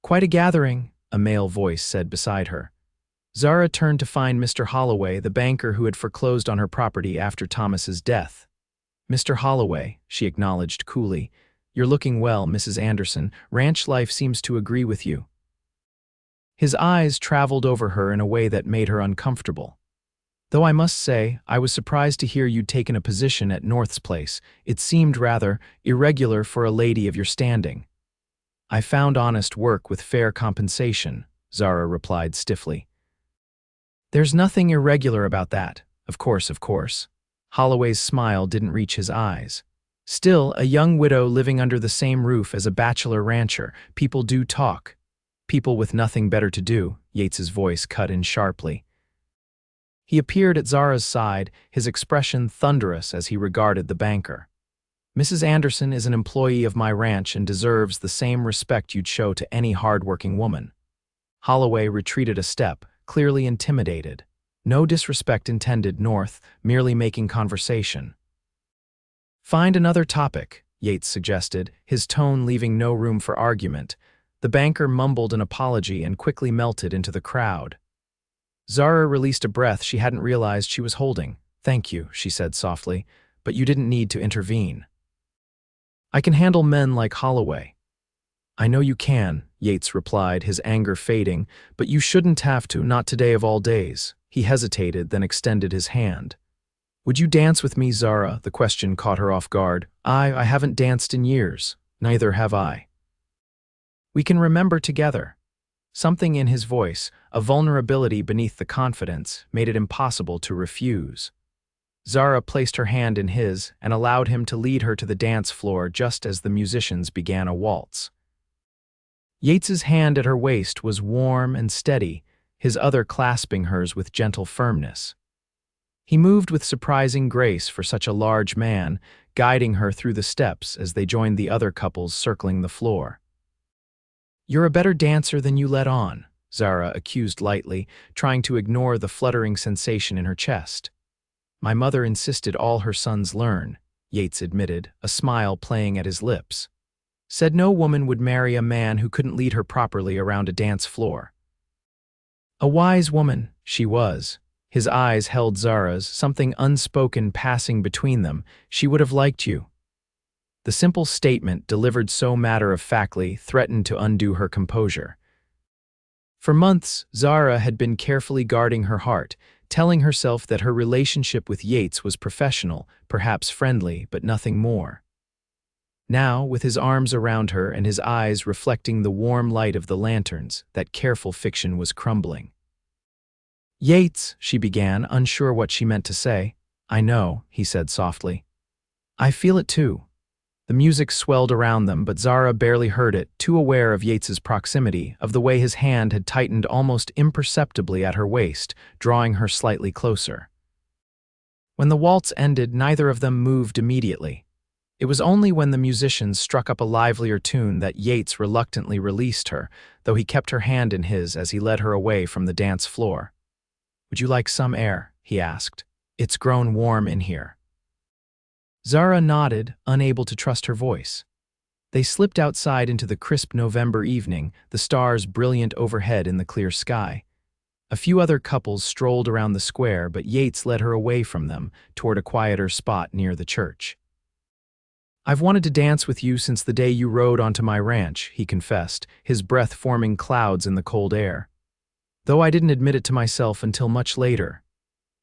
Quite a gathering, a male voice said beside her. Zara turned to find Mr. Holloway, the banker who had foreclosed on her property after Thomas's death. Mr. Holloway, she acknowledged coolly. You're looking well, Mrs. Anderson. Ranch life seems to agree with you. His eyes traveled over her in a way that made her uncomfortable. Though I must say, I was surprised to hear you'd taken a position at North's place. It seemed rather irregular for a lady of your standing. I found honest work with fair compensation, Zara replied stiffly. There's nothing irregular about that. Of course, of course. Holloway's smile didn't reach his eyes. Still, a young widow living under the same roof as a bachelor rancher, people do talk. People with nothing better to do, Yates's voice cut in sharply. He appeared at Zara's side, his expression thunderous as he regarded the banker. Mrs. Anderson is an employee of my ranch and deserves the same respect you'd show to any hard-working woman. Holloway retreated a step, clearly intimidated. No disrespect intended, North, merely making conversation. Find another topic, Yates suggested, his tone leaving no room for argument. The banker mumbled an apology and quickly melted into the crowd. Zara released a breath she hadn't realized she was holding. Thank you, she said softly, but you didn't need to intervene. I can handle men like Holloway. I know you can, Yates replied, his anger fading, but you shouldn't have to, not today of all days. He hesitated, then extended his hand. Would you dance with me, Zara? The question caught her off guard. I haven't danced in years. Neither have I. We can remember together. Something in his voice, a vulnerability beneath the confidence, made it impossible to refuse. Zara placed her hand in his and allowed him to lead her to the dance floor just as the musicians began a waltz. Yates's hand at her waist was warm and steady, his other clasping hers with gentle firmness. He moved with surprising grace for such a large man, guiding her through the steps as they joined the other couples circling the floor. "You're a better dancer than you let on," Zara accused lightly, trying to ignore the fluttering sensation in her chest. "My mother insisted all her sons learn," Yates admitted, a smile playing at his lips. "Said no woman would marry a man who couldn't lead her properly around a dance floor." A wise woman, she was. His eyes held Zara's, something unspoken passing between them. "She would have liked you." The simple statement, delivered so matter-of-factly, threatened to undo her composure. For months, Zara had been carefully guarding her heart, telling herself that her relationship with Yates was professional, perhaps friendly, but nothing more. Now, with his arms around her and his eyes reflecting the warm light of the lanterns, that careful fiction was crumbling. "Yates," she began, unsure what she meant to say. "I know," he said softly. "I feel it too." The music swelled around them, but Zara barely heard it, too aware of Yates's proximity, of the way his hand had tightened almost imperceptibly at her waist, drawing her slightly closer. When the waltz ended, neither of them moved immediately. It was only when the musicians struck up a livelier tune that Yates reluctantly released her, though he kept her hand in his as he led her away from the dance floor. "Would you like some air?" he asked. "It's grown warm in here." Zara nodded, unable to trust her voice. They slipped outside into the crisp November evening, the stars brilliant overhead in the clear sky. A few other couples strolled around the square, but Yates led her away from them, toward a quieter spot near the church. "I've wanted to dance with you since the day you rode onto my ranch," he confessed, his breath forming clouds in the cold air. "Though I didn't admit it to myself until much later."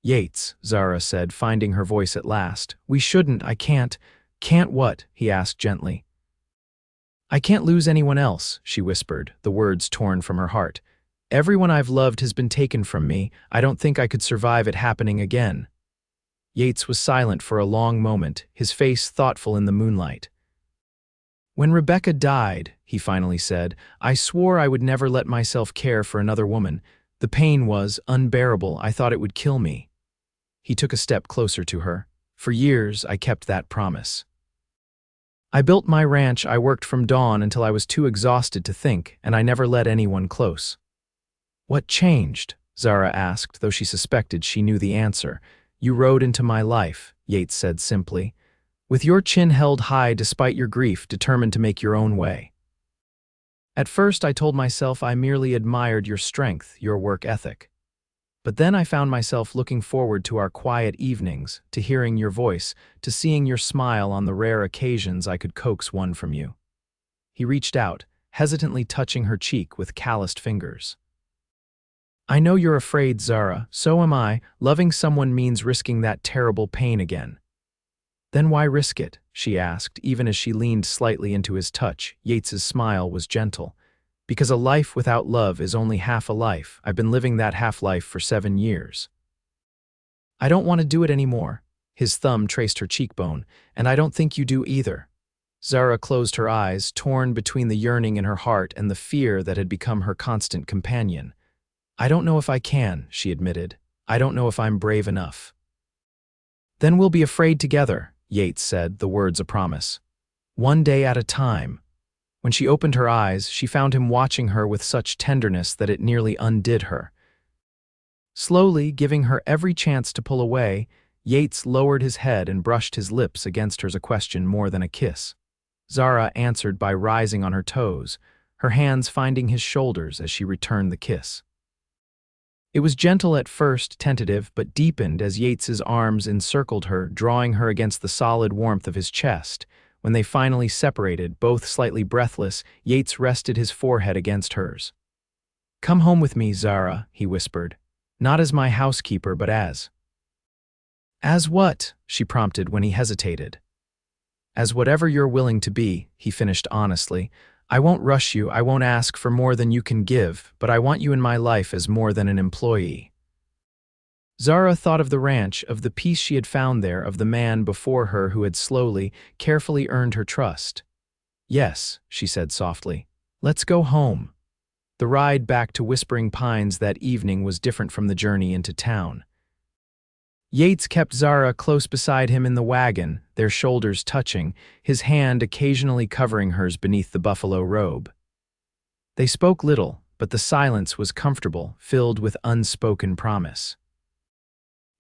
"Yates," Zara said, finding her voice at last. "We shouldn't, I can't." "Can't what?" he asked gently. "I can't lose anyone else," she whispered, the words torn from her heart. "Everyone I've loved has been taken from me. I don't think I could survive it happening again." Yates was silent for a long moment, his face thoughtful in the moonlight. "When Rebecca died," he finally said, "I swore I would never let myself care for another woman. The pain was unbearable. I thought it would kill me." He took a step closer to her. "For years, I kept that promise. I built my ranch. I worked from dawn until I was too exhausted to think, and I never let anyone close." "What changed?" Zara asked, though she suspected she knew the answer. "You rode into my life," Yates said simply. "With your chin held high despite your grief, determined to make your own way. At first I told myself I merely admired your strength, your work ethic. But then I found myself looking forward to our quiet evenings, to hearing your voice, to seeing your smile on the rare occasions I could coax one from you." He reached out, hesitantly touching her cheek with calloused fingers. "I know you're afraid, Zara. So am I. Loving someone means risking that terrible pain again." "Then why risk it?" she asked, even as she leaned slightly into his touch. Yates's smile was gentle. "Because a life without love is only half a life. I've been living that half-life for 7 years. I don't want to do it anymore." His thumb traced her cheekbone. "And I don't think you do either." Zara closed her eyes, torn between the yearning in her heart and the fear that had become her constant companion. "I don't know if I can," she admitted. "I don't know if I'm brave enough." "Then we'll be afraid together," Yates said, the words a promise. "One day at a time." When she opened her eyes, she found him watching her with such tenderness that it nearly undid her. Slowly, giving her every chance to pull away, Yates lowered his head and brushed his lips against hers, a question more than a kiss. Zara answered by rising on her toes, her hands finding his shoulders as she returned the kiss. It was gentle at first, tentative, but deepened as Yates's arms encircled her, drawing her against the solid warmth of his chest. When they finally separated, both slightly breathless, Yates rested his forehead against hers. "Come home with me, Zara," he whispered. "Not as my housekeeper, but as—" "As what?" she prompted when he hesitated. "As whatever you're willing to be," he finished honestly. I won't rush you, I won't ask for more than you can give, but I want you in my life as more than an employee." Zara thought of the ranch, of the peace she had found there, of the man before her who had slowly, carefully earned her trust. "Yes," she said softly. "Let's go home." The ride back to Whispering Pines that evening was different from the journey into town. Yates kept Zara close beside him in the wagon, their shoulders touching, his hand occasionally covering hers beneath the buffalo robe. They spoke little, but the silence was comfortable, filled with unspoken promise.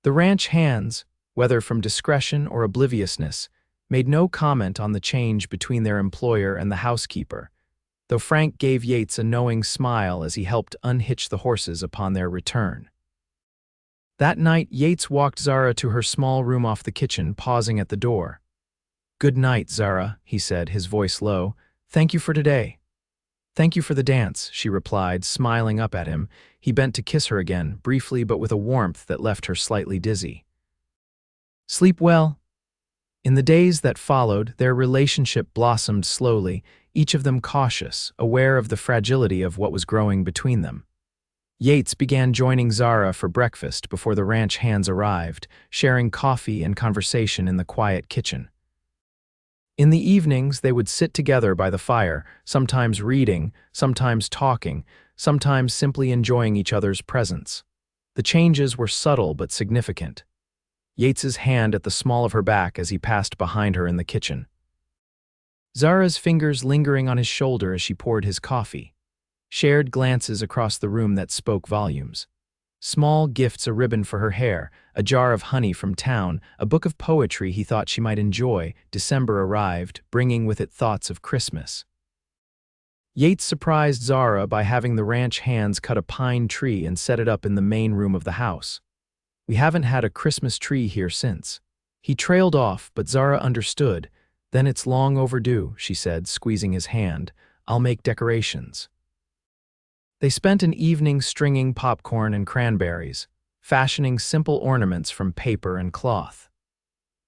The ranch hands, whether from discretion or obliviousness, made no comment on the change between their employer and the housekeeper, though Frank gave Yates a knowing smile as he helped unhitch the horses upon their return. That night, Yates walked Zara to her small room off the kitchen, pausing at the door. "Good night, Zara," he said, his voice low. "Thank you for today." "Thank you for the dance," she replied, smiling up at him. He bent to kiss her again, briefly but with a warmth that left her slightly dizzy. "Sleep well." In the days that followed, their relationship blossomed slowly, each of them cautious, aware of the fragility of what was growing between them. Yates began joining Zara for breakfast before the ranch hands arrived, sharing coffee and conversation in the quiet kitchen. In the evenings, they would sit together by the fire, sometimes reading, sometimes talking, sometimes simply enjoying each other's presence. The changes were subtle but significant. Yates's hand at the small of her back as he passed behind her in the kitchen. Zara's fingers lingering on his shoulder as she poured his coffee. Shared glances across the room that spoke volumes. Small gifts, a ribbon for her hair, a jar of honey from town, a book of poetry he thought she might enjoy. December arrived, bringing with it thoughts of Christmas. Yates surprised Zara by having the ranch hands cut a pine tree and set it up in the main room of the house. "We haven't had a Christmas tree here since." He trailed off, but Zara understood. "Then it's long overdue," she said, squeezing his hand. "I'll make decorations." They spent an evening stringing popcorn and cranberries, fashioning simple ornaments from paper and cloth.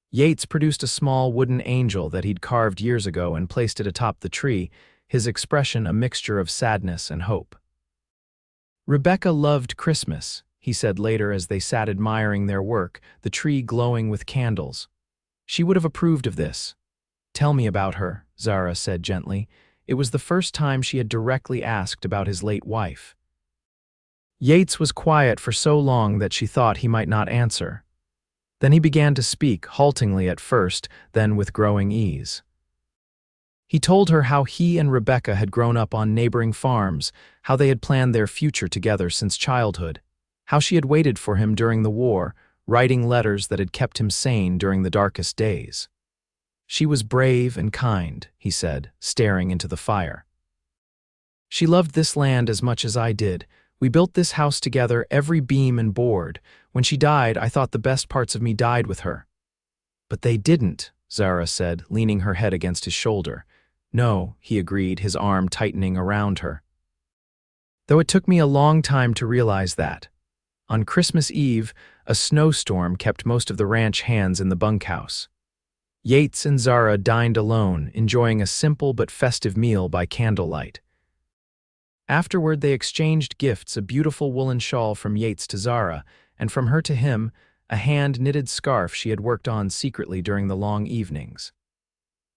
Yates produced a small wooden angel that he'd carved years ago and placed it atop the tree, his expression a mixture of sadness and hope. "Rebecca loved Christmas," he said later as they sat admiring their work, the tree glowing with candles. "She would have approved of this." "Tell me about her," Zara said gently. It was the first time she had directly asked about his late wife. Yates was quiet for so long that she thought he might not answer. Then he began to speak, haltingly at first, then with growing ease. He told her how he and Rebecca had grown up on neighboring farms, how they had planned their future together since childhood, how she had waited for him during the war, writing letters that had kept him sane during the darkest days. "She was brave and kind," he said, staring into the fire. "She loved this land as much as I did. We built this house together, every beam and board. When she died, I thought the best parts of me died with her." "But they didn't," Zara said, leaning her head against his shoulder. "No," he agreed, his arm tightening around her. "Though it took me a long time to realize that. On Christmas Eve, a snowstorm kept most of the ranch hands in the bunkhouse. Yates and Zara dined alone, enjoying a simple but festive meal by candlelight. Afterward, they exchanged gifts, a beautiful woolen shawl from Yates to Zara, and from her to him, a hand-knitted scarf she had worked on secretly during the long evenings.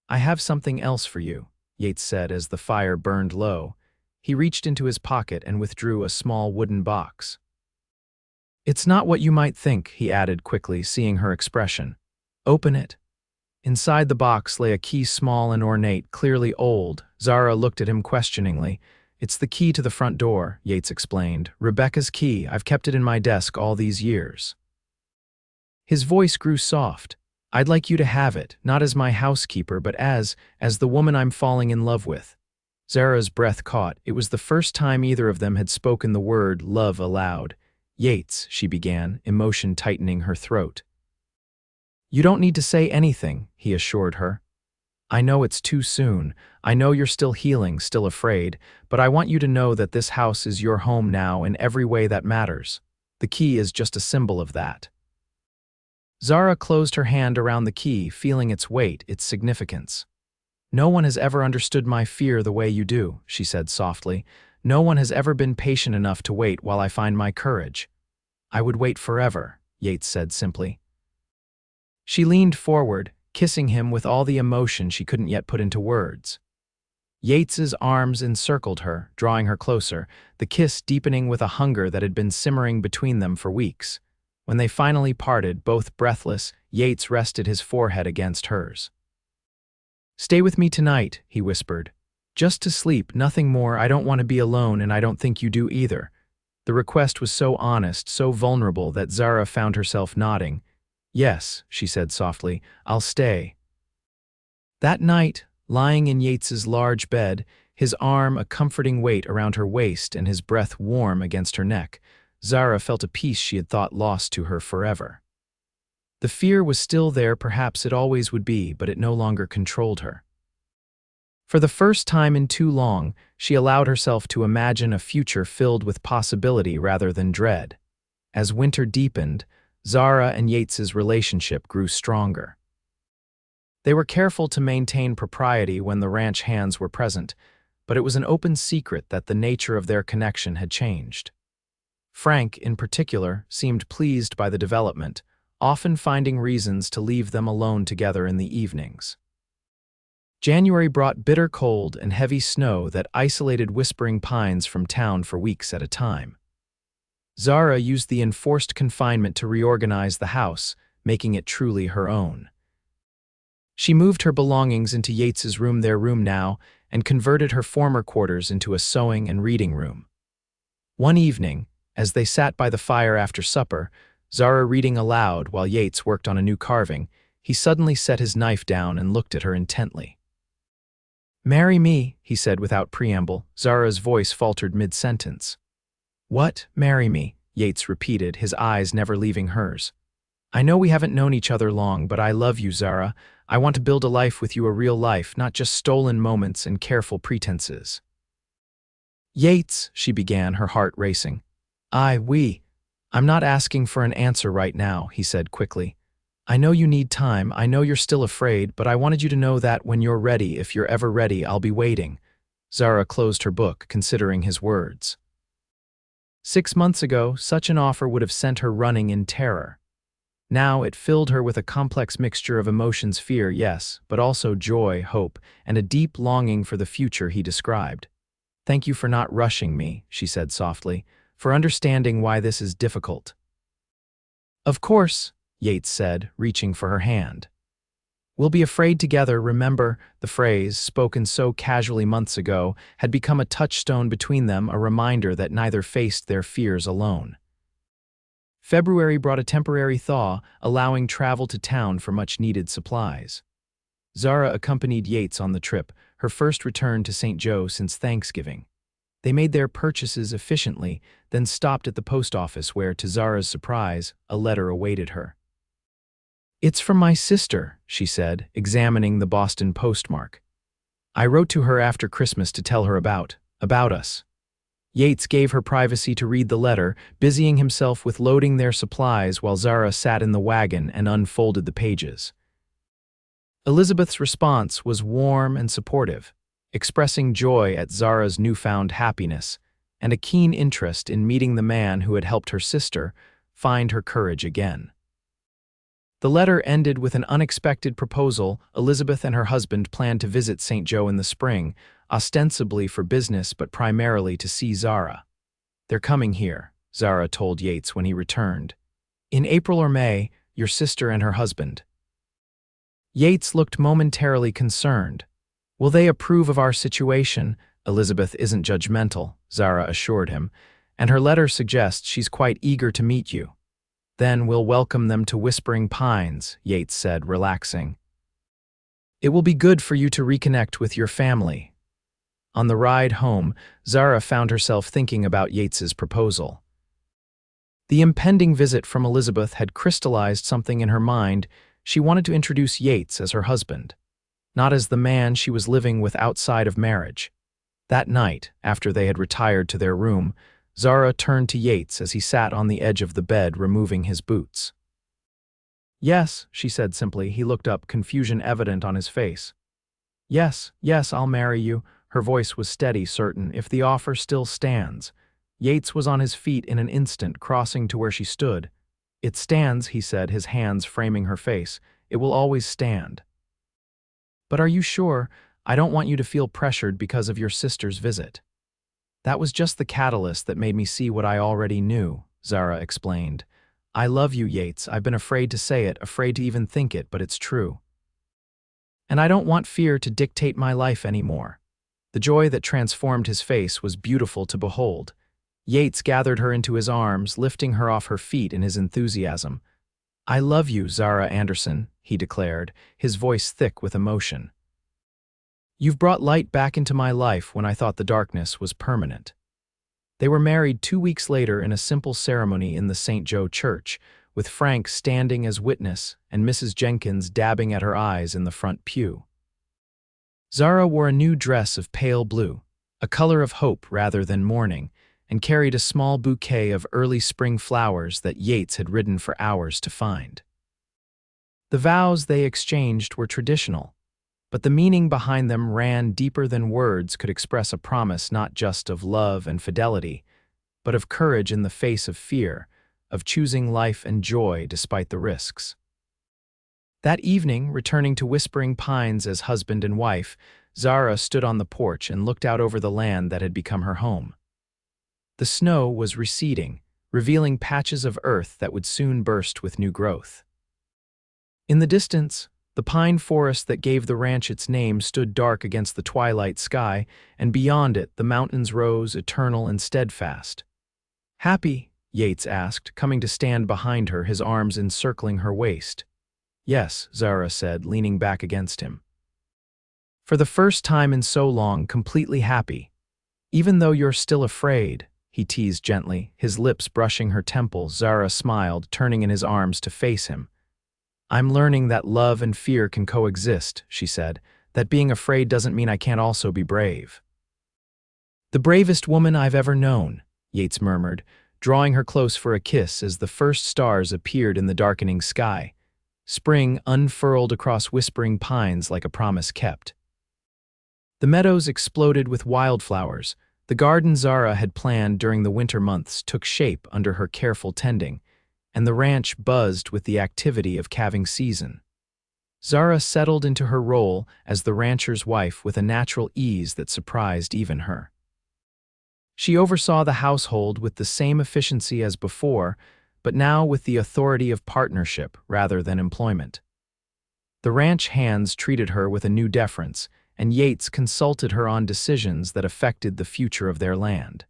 "I have something else for you," Yates said as the fire burned low. He reached into his pocket and withdrew a small wooden box. "It's not what you might think," he added quickly, seeing her expression. "Open it." Inside the box lay a key, small and ornate, clearly old. Zara looked at him questioningly. "It's the key to the front door," Yates explained. "Rebecca's key. I've kept it in my desk all these years." His voice grew soft. "I'd like you to have it, not as my housekeeper, but as the woman I'm falling in love with." Zara's breath caught. It was the first time either of them had spoken the word love aloud. "Yates," she began, emotion tightening her throat. "You don't need to say anything," he assured her. "I know it's too soon. I know you're still healing, still afraid, but I want you to know that this house is your home now in every way that matters. The key is just a symbol of that." Zara closed her hand around the key, feeling its weight, its significance. "No one has ever understood my fear the way you do," she said softly. "No one has ever been patient enough to wait while I find my courage." "I would wait forever," Yates said simply. She leaned forward, kissing him with all the emotion she couldn't yet put into words. Yates's arms encircled her, drawing her closer, the kiss deepening with a hunger that had been simmering between them for weeks. When they finally parted, both breathless, Yates rested his forehead against hers. "Stay with me tonight," he whispered. "Just to sleep, nothing more. I don't want to be alone, and I don't think you do either." The request was so honest, so vulnerable, that Zara found herself nodding. "Yes," she said softly, "I'll stay." That night, lying in Yates's large bed, his arm a comforting weight around her waist and his breath warm against her neck, Zara felt a peace she had thought lost to her forever. The fear was still there, perhaps it always would be, but it no longer controlled her. For the first time in too long, she allowed herself to imagine a future filled with possibility rather than dread. As winter deepened, Zara and Yates's relationship grew stronger. They were careful to maintain propriety when the ranch hands were present, but it was an open secret that the nature of their connection had changed. Frank, in particular, seemed pleased by the development, often finding reasons to leave them alone together in the evenings. January brought bitter cold and heavy snow that isolated Whispering Pines from town for weeks at a time. Zara used the enforced confinement to reorganize the house, making it truly her own. She moved her belongings into Yates's room, their room now, and converted her former quarters into a sewing and reading room. One evening, as they sat by the fire after supper, Zara reading aloud while Yates worked on a new carving, he suddenly set his knife down and looked at her intently. "Marry me," he said without preamble. Zara's voice faltered mid-sentence. "What, marry me?" Yates repeated, his eyes never leaving hers. "I know we haven't known each other long, but I love you, Zara. I want to build a life with you, a real life, not just stolen moments and careful pretenses." "Yates," she began, her heart racing. I'm not asking for an answer right now," he said quickly. "I know you need time, I know you're still afraid, but I wanted you to know that when you're ready, if you're ever ready, I'll be waiting." Zara closed her book, considering his words. 6 months ago, such an offer would have sent her running in terror. Now it filled her with a complex mixture of emotions, fear, yes, but also joy, hope, and a deep longing for the future he described. "Thank you for not rushing me," she said softly, "for understanding why this is difficult." "Of course," Yates said, reaching for her hand. "We'll be afraid together, remember." The phrase, spoken so casually months ago, had become a touchstone between them, a reminder that neither faced their fears alone. February brought a temporary thaw, allowing travel to town for much-needed supplies. Zara accompanied Yates on the trip, her first return to St. Joe since Thanksgiving. They made their purchases efficiently, then stopped at the post office where, to Zara's surprise, a letter awaited her. "It's from my sister," she said, examining the Boston postmark. "I wrote to her after Christmas to tell her about us." Yates gave her privacy to read the letter, busying himself with loading their supplies while Zara sat in the wagon and unfolded the pages. Elizabeth's response was warm and supportive, expressing joy at Zara's newfound happiness and a keen interest in meeting the man who had helped her sister find her courage again. The letter ended with an unexpected proposal. Elizabeth and her husband planned to visit St. Joe in the spring, ostensibly for business but primarily to see Zara. "They're coming here," Zara told Yates when he returned. "In April or May, your sister and her husband." Yates looked momentarily concerned. "Will they approve of our situation?" "Elizabeth isn't judgmental," Zara assured him, "and her letter suggests she's quite eager to meet you." "Then we'll welcome them to Whispering Pines," Yates said, relaxing. "It will be good for you to reconnect with your family." On the ride home, Zara found herself thinking about Yates's proposal. The impending visit from Elizabeth had crystallized something in her mind. She wanted to introduce Yates as her husband, not as the man she was living with outside of marriage. That night, after they had retired to their room, Zara turned to Yates as he sat on the edge of the bed removing his boots. "Yes," she said simply. He looked up, confusion evident on his face. Yes, yes, I'll marry you. Her voice was steady, certain, if the offer still stands. Yates was on his feet in an instant, crossing to where she stood. It stands, he said, his hands framing her face. It will always stand. But are you sure? I don't want you to feel pressured because of your sister's visit. That was just the catalyst that made me see what I already knew, Zara explained. I love you, Yates. I've been afraid to say it, afraid to even think it, but it's true. And I don't want fear to dictate my life anymore. The joy that transformed his face was beautiful to behold. Yates gathered her into his arms, lifting her off her feet in his enthusiasm. I love you, Zara Anderson, he declared, his voice thick with emotion. You've brought light back into my life when I thought the darkness was permanent. They were married 2 weeks later in a simple ceremony in the St. Joe Church, with Frank standing as witness and Mrs. Jenkins dabbing at her eyes in the front pew. Zara wore a new dress of pale blue, a color of hope rather than mourning, and carried a small bouquet of early spring flowers that Yates had ridden for hours to find. The vows they exchanged were traditional, but the meaning behind them ran deeper than words could express, a promise not just of love and fidelity, but of courage in the face of fear, of choosing life and joy despite the risks. That evening, returning to Whispering Pines as husband and wife, Zara stood on the porch and looked out over the land that had become her home. The snow was receding, revealing patches of earth that would soon burst with new growth. In the distance, the pine forest that gave the ranch its name stood dark against the twilight sky, and beyond it the mountains rose eternal and steadfast. Happy? Yates asked, coming to stand behind her, his arms encircling her waist. Yes, Zara said, leaning back against him. For the first time in so long, completely happy. Even though you're still afraid, he teased gently, his lips brushing her temples. Zara smiled, turning in his arms to face him. I'm learning that love and fear can coexist, she said, that being afraid doesn't mean I can't also be brave. The bravest woman I've ever known, Yates murmured, drawing her close for a kiss as the first stars appeared in the darkening sky. Spring unfurled across Whispering Pines like a promise kept. The meadows exploded with wildflowers. The garden Zara had planned during the winter months took shape under her careful tending, and the ranch buzzed with the activity of calving season. Zara settled into her role as the rancher's wife with a natural ease that surprised even her. She oversaw the household with the same efficiency as before, but now with the authority of partnership rather than employment. The ranch hands treated her with a new deference, and Yates consulted her on decisions that affected the future of their land.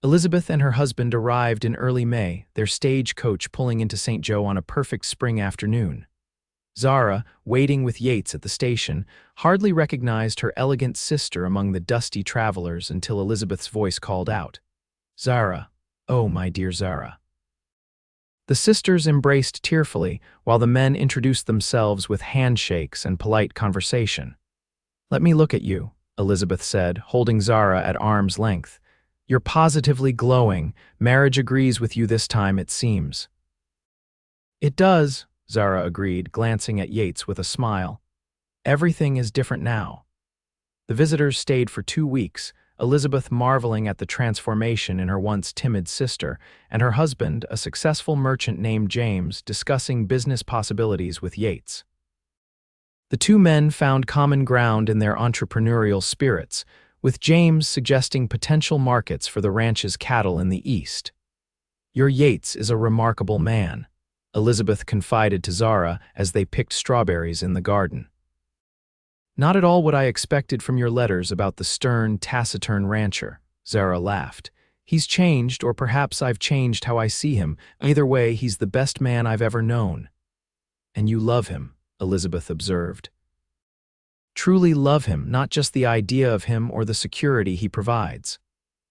Elizabeth and her husband arrived in early May, their stagecoach pulling into St. Joe on a perfect spring afternoon. Zara, waiting with Yates at the station, hardly recognized her elegant sister among the dusty travelers until Elizabeth's voice called out, "Zara, oh my dear Zara." The sisters embraced tearfully, while the men introduced themselves with handshakes and polite conversation. "Let me look at you," Elizabeth said, holding Zara at arm's length. "You're positively glowing. Marriage agrees with you this time, it seems." "It does," Zara agreed, glancing at Yates with a smile. "Everything is different now." The visitors stayed for 2 weeks, Elizabeth marveling at the transformation in her once timid sister, and her husband, a successful merchant named James, discussing business possibilities with Yates. The two men found common ground in their entrepreneurial spirits, with James suggesting potential markets for the ranch's cattle in the east. "Your Yates is a remarkable man," Elizabeth confided to Zara as they picked strawberries in the garden. "Not at all what I expected from your letters about the stern, taciturn rancher," Zara laughed. "He's changed, or perhaps I've changed how I see him. Either way, he's the best man I've ever known." "And you love him," Elizabeth observed. "Truly love him, not just the idea of him or the security he provides."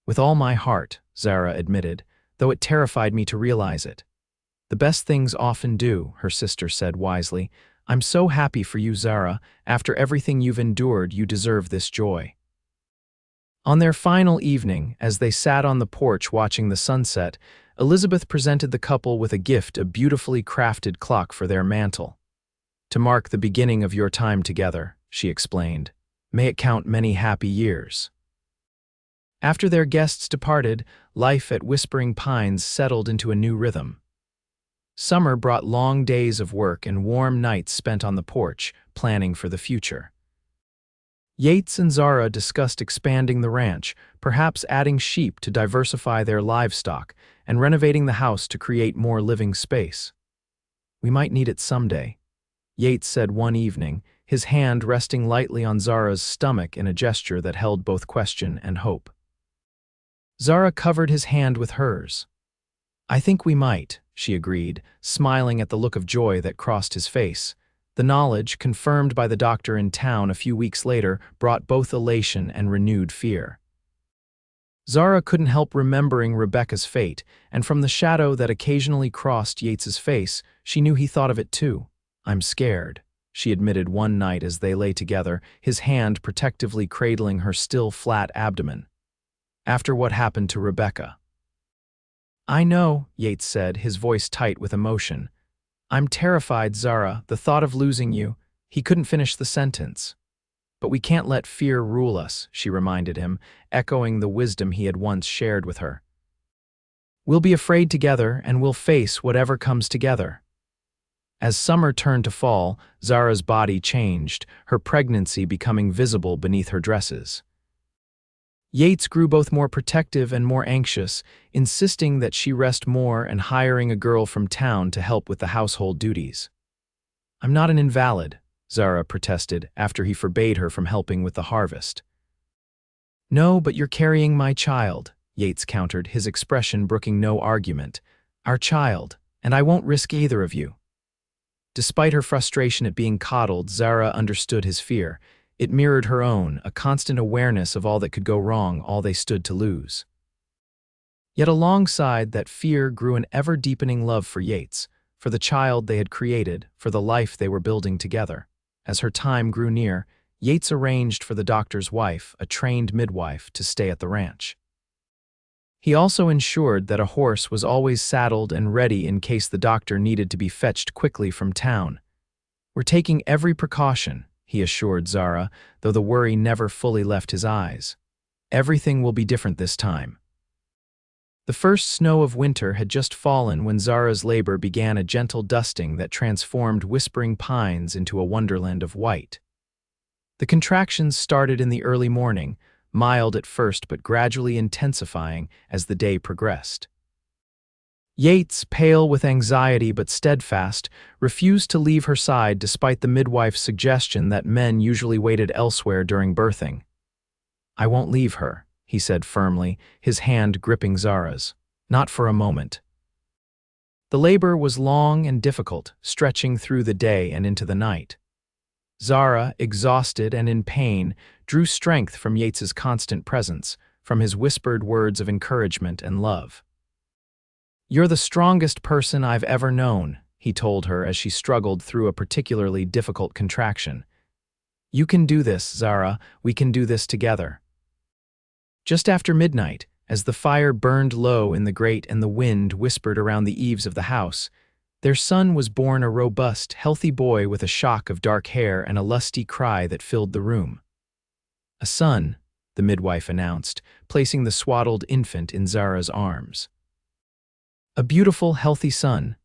"With all my heart," Zara admitted, though it terrified me to realize it. "The best things often do," her sister said wisely. "I'm so happy for you, Zara. After everything you've endured, you deserve this joy." On their final evening, as they sat on the porch watching the sunset, Elizabeth presented the couple with a gift, a beautifully crafted clock for their mantel. "To mark the beginning of your time together," she explained. May it count many happy years. After their guests departed, life at Whispering Pines settled into a new rhythm. Summer brought long days of work and warm nights spent on the porch, planning for the future. Yates and Zara discussed expanding the ranch, perhaps adding sheep to diversify their livestock, and renovating the house to create more living space. We might need it someday, Yates said one evening, his hand resting lightly on Zara's stomach in a gesture that held both question and hope. Zara covered his hand with hers. I think we might, she agreed, smiling at the look of joy that crossed his face. The knowledge, confirmed by the doctor in town a few weeks later, brought both elation and renewed fear. Zara couldn't help remembering Rebecca's fate, and from the shadow that occasionally crossed Yates's face, she knew he thought of it too. I'm scared, she admitted one night as they lay together, his hand protectively cradling her still flat abdomen. After what happened to Rebecca. I know, Yates said, his voice tight with emotion. I'm terrified, Zara, the thought of losing you. He couldn't finish the sentence. But we can't let fear rule us, she reminded him, echoing the wisdom he had once shared with her. We'll be afraid together, and we'll face whatever comes together. As summer turned to fall, Zara's body changed, her pregnancy becoming visible beneath her dresses. Yates grew both more protective and more anxious, insisting that she rest more and hiring a girl from town to help with the household duties. I'm not an invalid, Zara protested after he forbade her from helping with the harvest. No, but you're carrying my child, Yates countered, his expression brooking no argument. Our child, and I won't risk either of you. Despite her frustration at being coddled, Zara understood his fear. It mirrored her own, a constant awareness of all that could go wrong, all they stood to lose. Yet alongside that fear grew an ever-deepening love for Yates, for the child they had created, for the life they were building together. As her time grew near, Yates arranged for the doctor's wife, a trained midwife, to stay at the ranch. He also ensured that a horse was always saddled and ready in case the doctor needed to be fetched quickly from town. We're taking every precaution, he assured Zara, though the worry never fully left his eyes. Everything will be different this time. The first snow of winter had just fallen when Zara's labor began a gentle dusting that transformed Whispering Pines into a wonderland of white. The contractions started in the early morning, mild at first but gradually intensifying as the day progressed. Yates, pale with anxiety but steadfast, refused to leave her side despite the midwife's suggestion that men usually waited elsewhere during birthing. I won't leave her, he said firmly, his hand gripping Zara's. Not for a moment. The labor was long and difficult, stretching through the day and into the night. Zara, exhausted and in pain, drew strength from Yates's constant presence, from his whispered words of encouragement and love. You're the strongest person I've ever known, he told her as she struggled through a particularly difficult contraction. You can do this, Zara, we can do this together. Just after midnight, as the fire burned low in the grate and the wind whispered around the eaves of the house, their son was born, a robust, healthy boy with a shock of dark hair and a lusty cry that filled the room. A son, the midwife announced, placing the swaddled infant in Zara's arms. A beautiful, healthy son.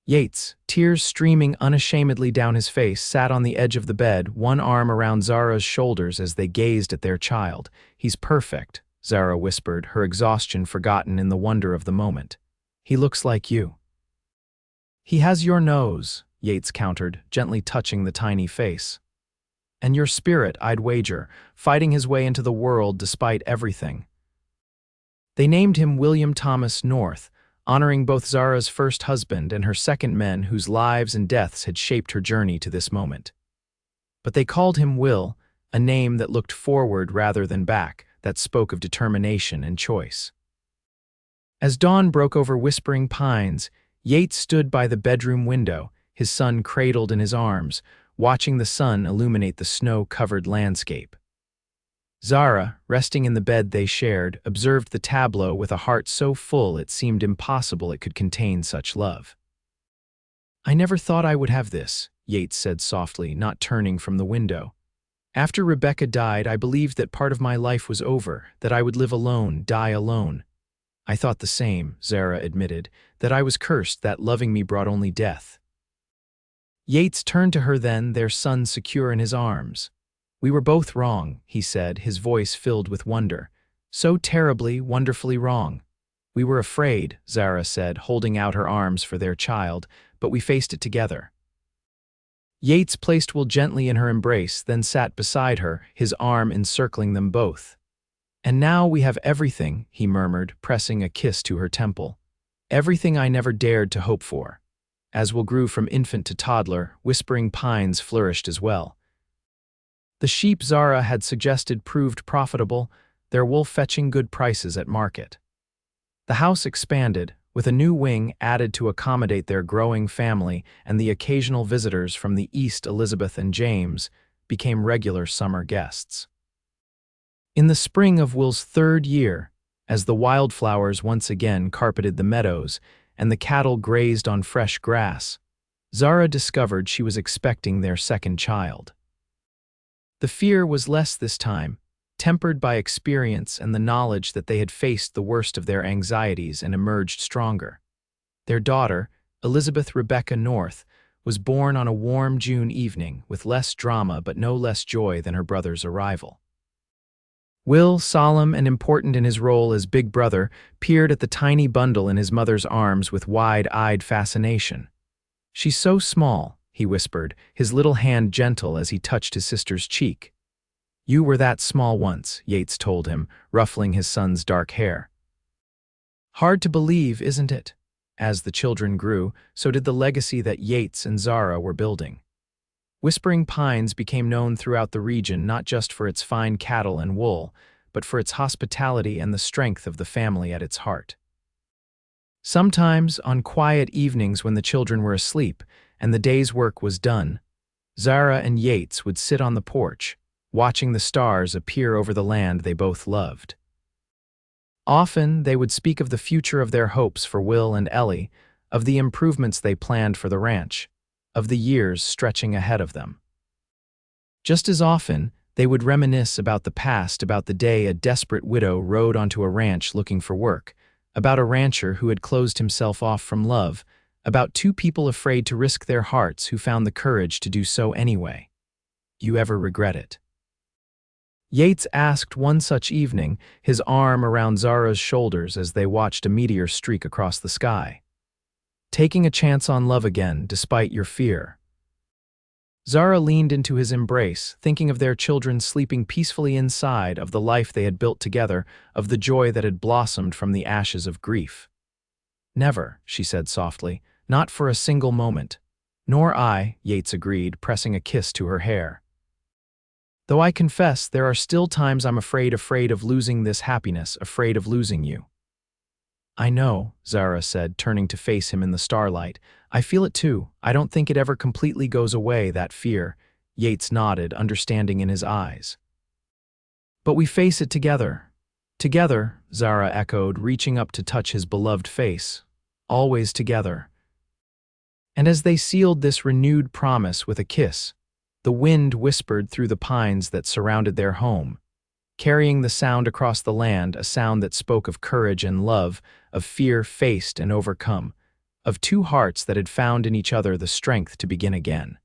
Yates, tears streaming unashamedly down his face, sat on the edge of the bed, one arm around Zara's shoulders as they gazed at their child. He's perfect, Zara whispered, her exhaustion forgotten in the wonder of the moment. He looks like you. He has your nose, Yates countered, gently touching the tiny face. And your spirit, I'd wager, fighting his way into the world despite everything. They named him William Thomas North, honoring both Zara's first husband and her second men whose lives and deaths had shaped her journey to this moment. But they called him Will, a name that looked forward rather than back, that spoke of determination and choice. As dawn broke over Whispering Pines, Yates stood by the bedroom window, his son cradled in his arms, watching the sun illuminate the snow-covered landscape. Zara, resting in the bed they shared, observed the tableau with a heart so full it seemed impossible it could contain such love. I never thought I would have this, Yates said softly, not turning from the window. After Rebecca died, I believed that part of my life was over, that I would live alone, die alone. I thought the same, Zara admitted, that I was cursed, that loving me brought only death. Yates turned to her then, their son secure in his arms. We were both wrong, he said, his voice filled with wonder. So terribly, wonderfully wrong. We were afraid, Zara said, holding out her arms for their child, but we faced it together. Yates placed Will gently in her embrace, then sat beside her, his arm encircling them both. And now we have everything, he murmured, pressing a kiss to her temple. Everything I never dared to hope for. As Will grew from infant to toddler, whispering pines flourished as well. The sheep Zara had suggested proved profitable, their wool fetching good prices at market. The house expanded, with a new wing added to accommodate their growing family, and the occasional visitors from the east. Elizabeth and James became regular summer guests. In the spring of Will's 3rd year, as the wildflowers once again carpeted the meadows and the cattle grazed on fresh grass, Zara discovered she was expecting their 2nd child. The fear was less this time, tempered by experience and the knowledge that they had faced the worst of their anxieties and emerged stronger. Their daughter, Elizabeth Rebecca North, was born on a warm June evening with less drama but no less joy than her brother's arrival. Will, solemn and important in his role as big brother, peered at the tiny bundle in his mother's arms with wide-eyed fascination. "She's so small," he whispered, his little hand gentle as he touched his sister's cheek. "You were that small once," Yates told him, ruffling his son's dark hair. Hard to believe, isn't it? As the children grew, so did the legacy that Yates and Zara were building. Whispering Pines became known throughout the region not just for its fine cattle and wool, but for its hospitality and the strength of the family at its heart. Sometimes, on quiet evenings when the children were asleep and the day's work was done, Zara and Yates would sit on the porch, watching the stars appear over the land they both loved. Often, they would speak of the future of their hopes for Will and Ellie, of the improvements they planned for the ranch, of the years stretching ahead of them. Just as often, they would reminisce about the past, about the day a desperate widow rode onto a ranch looking for work, about a rancher who had closed himself off from love, about 2 people afraid to risk their hearts who found the courage to do so anyway. You ever regret it? Yates asked one such evening, his arm around Zara's shoulders as they watched a meteor streak across the sky. Taking a chance on love again, despite your fear. Zara leaned into his embrace, thinking of their children sleeping peacefully inside, of the life they had built together, of the joy that had blossomed from the ashes of grief. "Never," she said softly, "not for a single moment." "Nor I," Yates agreed, pressing a kiss to her hair. "Though I confess there are still times I'm afraid of losing this happiness, afraid of losing you." "I know," Zara said, turning to face him in the starlight. "I feel it too. I don't think it ever completely goes away, that fear." Yates nodded, understanding in his eyes. "But we face it together." "Together," Zara echoed, reaching up to touch his beloved face. "Always together." And as they sealed this renewed promise with a kiss, the wind whispered through the pines that surrounded their home, carrying the sound across the land, a sound that spoke of courage and love, of fear faced and overcome, of 2 hearts that had found in each other the strength to begin again.